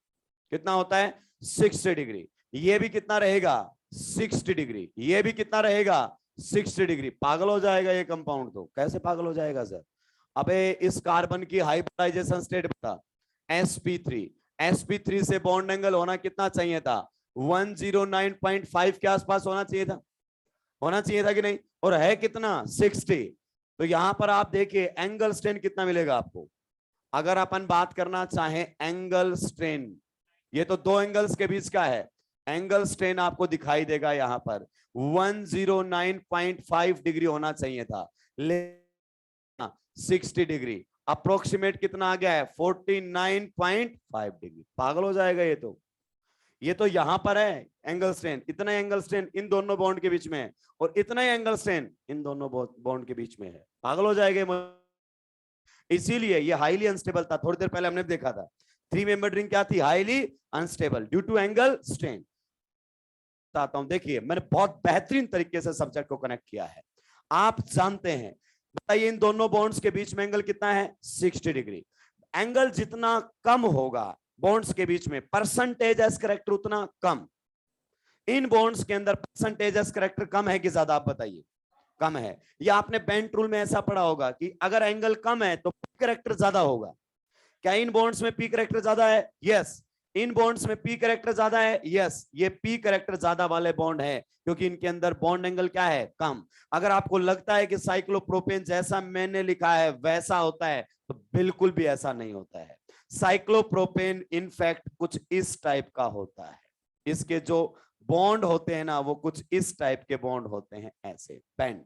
[SPEAKER 1] कितना होता है? 60 डिग्री। ये भी कितना रहेगा? 60 डिग्री। ये भी कितना रहेगा? 60 डिग्री। पागल हो जाएगा ये कंपाउंड। तो कैसे पागल हो जाएगा सर? अबे इस कार्बन की हाइब्रिडाइजेशन स्टेट बता, sp3। sp3 से बॉन्ड एंगल होना कितना चाहिए था? 109.5 के आसपास होना चाहिए था। होना चाहिए था कि नहीं? और है कितना? 60। तो यहां पर आप देखिए एंगल स्ट्रेन कितना मिलेगा आपको। अगर अपन बात करना चाहें एंगल स्ट्रेन, ये तो दो एंगल्स के बीच का है, एंगल स्ट्रेन आपको दिखाई देगा यहां पर 109.5 डिग्री होना चाहिए था, लेकिन 60 डिग्री। अप्रोक्सीमेट कितना आ गया है? 49.5 डिग्री। पागल हो जाएगा ये तो। ये तो यहां पर है एंगल स्ट्रेन, इतना एंगल स्ट्रेन इन दोनों बॉन्ड के बीच में है, और इतना एंगल स्ट्रेन इन दोनों बॉन्ड के बीच में है। पागल हो जाएगा। इसीलिए ये हाईली अनस्टेबल था। थोड़ी देर पहले हमने देखा था 3 मेंबर्ड रिंग क्या थी? Highly unstable due to angle strain. बताता हूं, देखिए मैंने बहुत बेहतरीन तरीके से सब्जेक्ट को कनेक्ट किया है। आप जानते हैं, बताइए इन दोनों बॉन्ड्स के बीच में एंगल कितना है? 60 डिग्री। एंगल जितना कम होगा बॉन्ड्स के बीच में, परसेंटेज एज करेक्टर उतना कम। इन बॉन्ड्स के अंदर परसेंटेज एज करेक्टर कम है कि ज्यादा? आप बताइए। कम है। या आपने बेंट रूल में ऐसा पढ़ा होगा कि अगर एंगल कम है तो पी करेक्टर ज्यादा होगा। क्या इन बॉन्ड्स में पी करेक्टर ज्यादा है? यस। इन बॉन्ड्स में पी करेक्टर ज्यादा है, यस। ये पी करेक्टर ज्यादा वाले बॉन्ड है क्योंकि इनके अंदर बॉन्ड एंगल क्या है? कम। अगर आपको लगता है कि साइक्लोप्रोपेन जैसा मैंने लिखा है वैसा होता है, तो बिल्कुल भी ऐसा नहीं होता है। साइक्लोप्रोपेन इनफैक्ट कुछ इस टाइप का होता है। इसके जो बॉन्ड होते हैं ना वो कुछ इस टाइप के बॉन्ड होते हैं, ऐसे पेंट।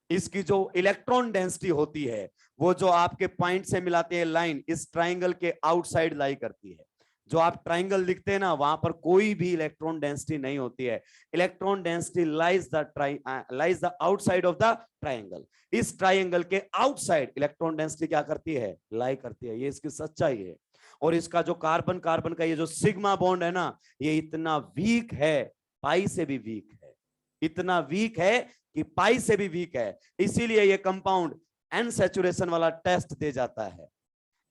[SPEAKER 1] इसकी जो इलेक्ट्रॉन डेंसिटी होती है वो जो आपके पॉइंट से मिलाते हैं लाइन, इस ट्राइंगल के आउटसाइड लाई करती है। जो आप ट्राइंगल लिखते हैं ना, वहां पर कोई भी इलेक्ट्रॉन डेंसिटी नहीं होती है। Electron density lies the outside of the triangle. इस ट्राइंगल के आउटसाइड इलेक्ट्रॉन डेंसिटी क्या करती है, लाई करती है। ये इसकी सच्चाई है। और इसका जो कार्बन कार्बन का ये जो सिग्मा बॉन्ड है ना, ये इतना वीक है, पाई से भी वीक है, इतना वीक है कि पाई से भी वीक है। इसीलिए ये कंपाउंड एन सैचुरेशन वाला टेस्ट दे जाता है।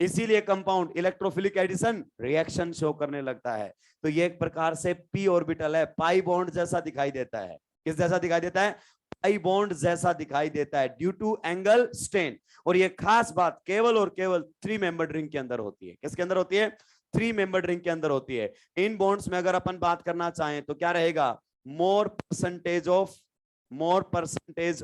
[SPEAKER 1] इसीलिए compound electrophilic addition reaction show करने लगता है। तो ये एक प्रकार से पी ऑर्बिटल है, पाई बॉन्ड जैसा दिखाई देता है। किस जैसा दिखाई देता है, पाई बॉन्ड जैसा दिखाई देता है, ड्यू टू एंगल स्ट्रेन। और ये खास बात केवल और केवल 3 मेंबर रिंग के अंदर होती है। किसके अंदर होती है, 3 मेंबर रिंग के अंदर होती है। इन बॉन्ड्स में अगर अपन बात करना चाहें तो क्या रहेगा, मोर परसेंटेज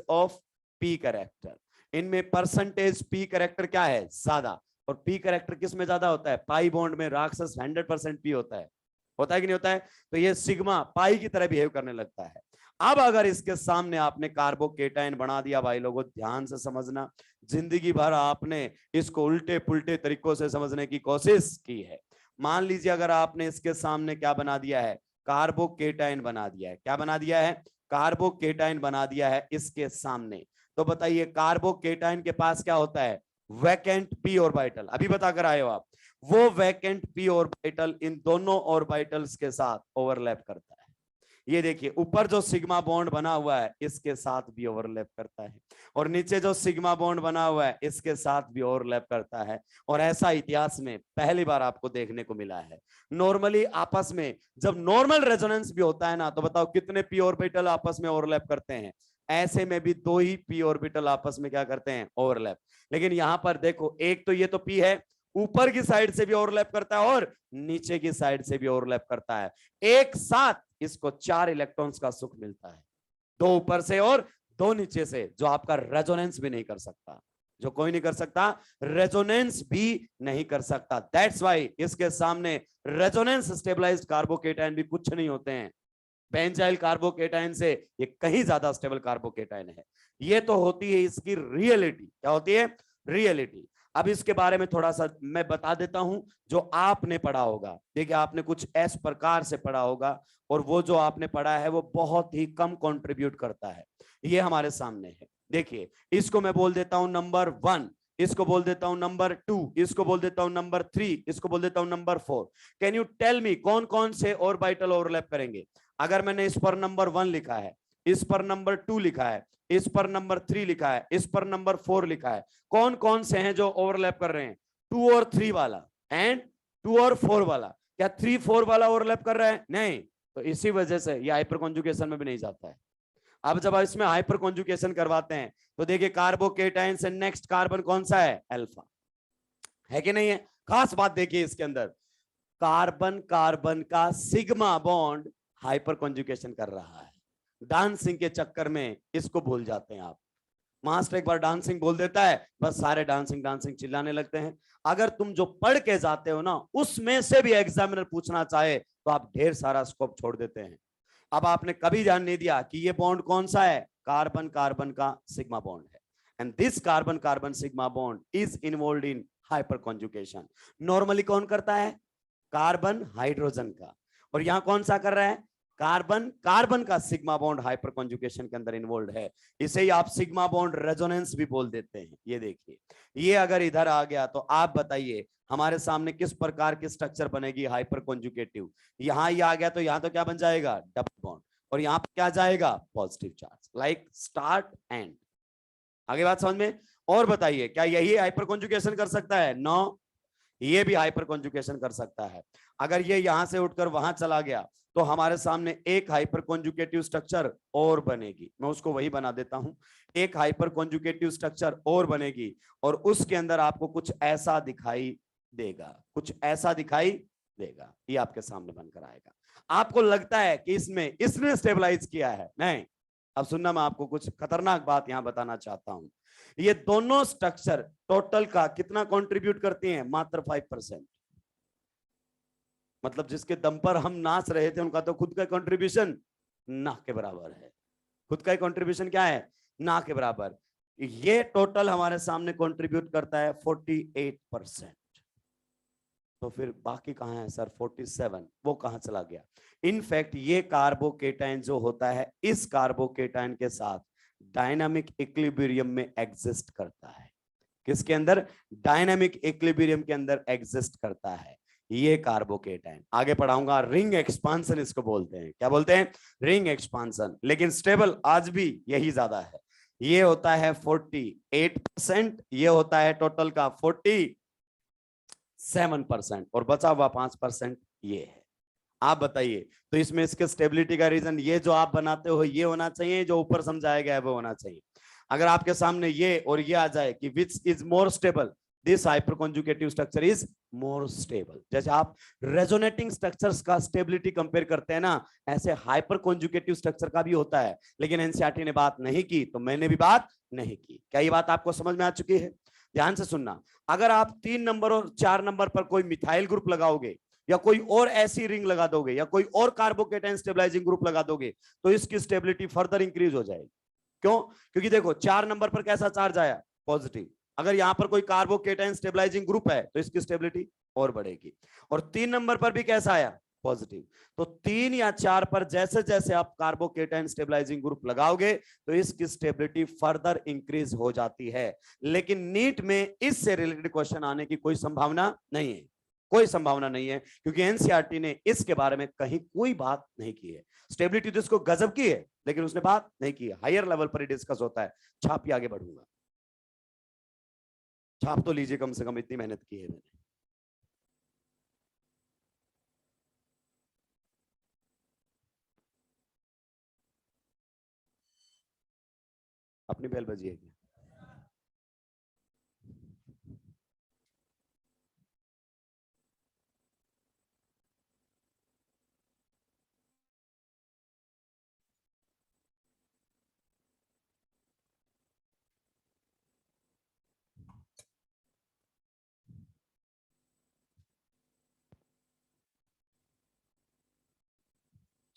[SPEAKER 1] ऑफ पी कैरेक्टर। इनमें परसेंटेज पी कैरेक्टर क्या है, ज्यादा। और पी कैरेक्टर किस में ज्यादा होता है, पाई बॉन्ड में। राक्षस 100% पी होता है कि नहीं होता है। तो ये सिग्मा पाई की तरह बिहेव करने लगता है। अब अगर इसके सामने आपने कार्बोकेटाइन बना दिया, भाई लोगों ध्यान से समझना, जिंदगी भर आपने इसको उल्टे पुल्टे तरीकों से समझने की कोशिश की है। मान लीजिए अगर आपने इसके सामने क्या बना दिया है, कार्बोकेटाइन बना दिया है। क्या बना दिया है, कार्बोकेटाइन बना दिया है इसके सामने। तो बताइए कार्बोकेटाइन के पास क्या होता है, वैकेंट पी ऑर्बिटल। अभी बताकर आए हो आप, वो वैकेंट पी ऑर्बिटल इन दोनों ऑर्बिटल्स के साथ ओवरलैप करता है। ये देखिए ऊपर जो सिग्मा बॉन्ड बना हुआ है इसके साथ भी ओवरलैप करता है, और नीचे जो सिग्मा बॉन्ड बना हुआ है इसके साथ भी ओवरलैप करता है। और ऐसा इतिहास में पहली बार आपको देखने को मिला है। नॉर्मली आपस में जब नॉर्मल रेजोनेंस भी होता है ना, तो बताओ कितने पी ऑर्बिटल आपस में ओवरलैप करते हैं। ऐसे में भी 2 ही पी ऑर्बिटल आपस में क्या करते हैं, ओवरलैप। लेकिन यहां पर देखो, एक तो ये तो पी है, ऊपर की साइड से भी ओवरलैप करता है और नीचे की साइड से भी ओवरलैप करता है। एक साथ इसको 4 इलेक्ट्रॉन्स का सुख मिलता है, 2 ऊपर से और 2 नीचे से, जो आपका रेजोनेंस भी नहीं कर सकता, जो कोई नहीं कर सकता, रेजोनेंस भी नहीं कर सकता। दैट्स वाई इसके सामने रेजोनेंस स्टेबलाइज्ड कार्बोकेटाइन भी कुछ नहीं होते हैं। बेंजाइल कार्बोकेटाइन से ये कहीं ज्यादा स्टेबल कार्बोकेटाइन है। ये तो होती है इसकी रियलिटी। क्या होती है, रियलिटी। अब इसके बारे में थोड़ा सा मैं बता देता हूं जो आपने पढ़ा होगा। देखिए आपने कुछ इस प्रकार से पढ़ा होगा, और वो जो आपने पढ़ा है वो बहुत ही कम कंट्रीब्यूट करता है। ये हमारे सामने है, देखिए इसको मैं बोल देता हूं नंबर 1, इसको बोल देता हूं नंबर 2, इसको बोल देता हूं नंबर 3, इसको बोल देता हूं number 4। Can you tell me कौन कौन से ऑर्बिटल ओवरलैप करेंगे। अगर मैंने इस पर नंबर 1 लिखा है, इस पर नंबर 2 लिखा है, इस पर नंबर 3 लिखा है, इस पर नंबर 4 लिखा है, कौन कौन से हैं जो ओवरलैप कर रहे हैं, 2 और 3 वाला एंड 2 और 4 वाला। क्या 3 4 वाला ओवरलैप कर रहा है, नहीं। तो इसी वजह से ये हाइपर कॉन्जुगेशन में भी नहीं जाता है। अब जब इसमें हाइपर कॉन्जुगेशन करवाते हैं तो देखिए कार्बोकेटाइन से नेक्स्ट कार्बन कौन सा है, अल्फा, है कि नहीं है। खास बात देखिए इसके अंदर, कार्बन कार्बन का सिग्मा बॉन्ड हाइपर कॉन्जुगेशन कर रहा है। डांसिंग के चक्कर में इसको भूल जाते हैं आप। मास्टर एक बार डांसिंग बोल देता है, बस सारे डांसिंग डांसिंग चिल्लाने लगते हैं। अगर तुम जो पढ़ के जाते हो ना, उसमें से भी एग्जामिनर पूछना चाहे तो आप ढेर सारा स्कोप छोड़ देते हैं। अब आपने कभी ध्यान नहीं दिया कि ये बॉन्ड कौन सा है, कार्बन कार्बन का सिग्मा बॉन्ड है। And this carbon carbon sigma bond is involve in hyper conjugation. Normally कौन करता है, कार्बन हाइड्रोजन का, और यहां कौन सा कर रहा है, कार्बन कार्बन का सिग्मा बॉन्ड हाइपर कॉन्जुगेशन के अंदर इन्वॉल्व है। इसे ही आप सिग्मा बॉन्ड रेजोनेंस भी बोल देते हैं। ये देखिए, ये अगर इधर आ गया तो आप बताइए हमारे सामने किस प्रकार की स्ट्रक्चर बनेगी, हाइपर कॉन्जुगेटिव। यहां ये आ गया तो यहां तो क्या बन जाएगा, डबल बॉन्ड, और यहां पर क्या जाएगा, positive charge, like start and. आगे बात समझ में। और बताइए क्या यही हाइपर कॉन्जुगेशन कर सकता है, नो, ये भी हाइपर कॉन्जुगेशन कर सकता है। अगर ये यहां से उठकर वहां चला गया तो हमारे सामने एक हाइपर कॉन्जुगेटिव स्ट्रक्चर और बनेगी। मैं उसको वही बना देता हूं, एक हाइपर कॉन्जुगेटिव स्ट्रक्चर और बनेगी, और उसके अंदर आपको कुछ ऐसा दिखाई देगा, कुछ ऐसा दिखाई देगा। ये आपके सामने बनकर आएगा। आपको लगता है कि इसमें इसने स्टेबलाइज किया है, नहीं। अब सुनना, मैं आपको कुछ खतरनाक बात यहां बताना चाहता हूं। ये दोनों स्ट्रक्चर टोटल का कितना कंट्रीब्यूट करती हैं, मात्र 5%। मतलब जिसके दम पर हम नाच रहे थे उनका तो खुद का कंट्रीब्यूशन ना के बराबर है। खुद का कंट्रीब्यूशन क्या है, ना के बराबर। ये टोटल हमारे सामने कंट्रीब्यूट करता है 48%। तो फिर बाकी कहाँ है सर 47, वो कहाँ चला गया? इनफैक्ट ये कार्बोकेटाइन जो होता है इस कार्बोकेटाइन के साथ डायनामिक इक्विलिब्रियम में एग्जिस्ट करता है। किसके अंदर? डायनामिक इक्विलिब्रियम के अंदर एग्जिस्ट करता है ये कार्बोकेटाइन। आगे पढ़ाऊंगा, रिंग एक्सपांसन इसको बोलते हैं। क्या बोलते हैं? Ring expansion. लेकिन स्टेबल आज भी यही ज्यादा है। ये होता है 48%, ये होता है टोटल का 47%, और बचा हुआ 5% ये है। आप बताइए, तो इसमें इसके स्टेबिलिटी का रीजन ये जो आप बनाते हो ये होना चाहिए, जो ऊपर समझाया गया है वो होना चाहिए। अगर आपके सामने ये और ये आ जाए कि which is more stable, this hyperconjugative structure is more stable. जैसे आप रेजोनेटिंग स्ट्रक्चर्स का स्टेबिलिटी कंपेयर करते हैं ना, ऐसे हाइपरकॉन्जुगेटिव स्ट्रक्चर का भी होता है। लेकिन एनसीईआरटी ने बात नहीं की तो मैंने भी बात नहीं की। क्या ये बात आपको समझ में आ चुकी है? ध्यान से सुनना, अगर आप 3 नंबर और 4 नंबर पर कोई मिथाइल ग्रुप लगाओगे या कोई और ऐसी रिंग लगा दोगे या कोई और कार्बोकेटाइन स्टेबलाइजिंग ग्रुप लगा दोगे तो इसकी स्टेबिलिटी फर्दर इंक्रीज हो जाएगी। क्यों? क्योंकि देखो 4 नंबर पर कैसा चार्ज आया? पॉजिटिव। अगर यहां पर कोई कार्बोकेटाइन स्टेबलाइजिंग ग्रुप है तो इसकी स्टेबिलिटी और बढ़ेगी। और 3 नंबर पर भी कैसा आया? पॉजिटिव। तो 3 या 4 पर जैसे जैसे आप कार्बोकेटाइन स्टेबलाइजिंग ग्रुप लगाओगे तो इसकी स्टेबिलिटी फर्दर इंक्रीज हो जाती है। लेकिन नीट में इससे रिलेटेड क्वेश्चन आने की कोई संभावना नहीं है, कोई संभावना नहीं है, क्योंकि एनसीईआरटी ने इसके बारे में कहीं कोई बात नहीं की है। स्टेबिलिटी तो इसको गजब की है लेकिन उसने बात नहीं की है। हायर लेवल पर ही डिस्कस होता है। छाप ही आगे बढ़ूंगा, छाप तो लीजिए, कम से कम इतनी मेहनत की है मैंने। अपनी बेल बजी है क्या?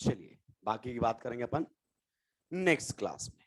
[SPEAKER 1] चलिए बाकी की बात करेंगे अपन नेक्स्ट क्लास में।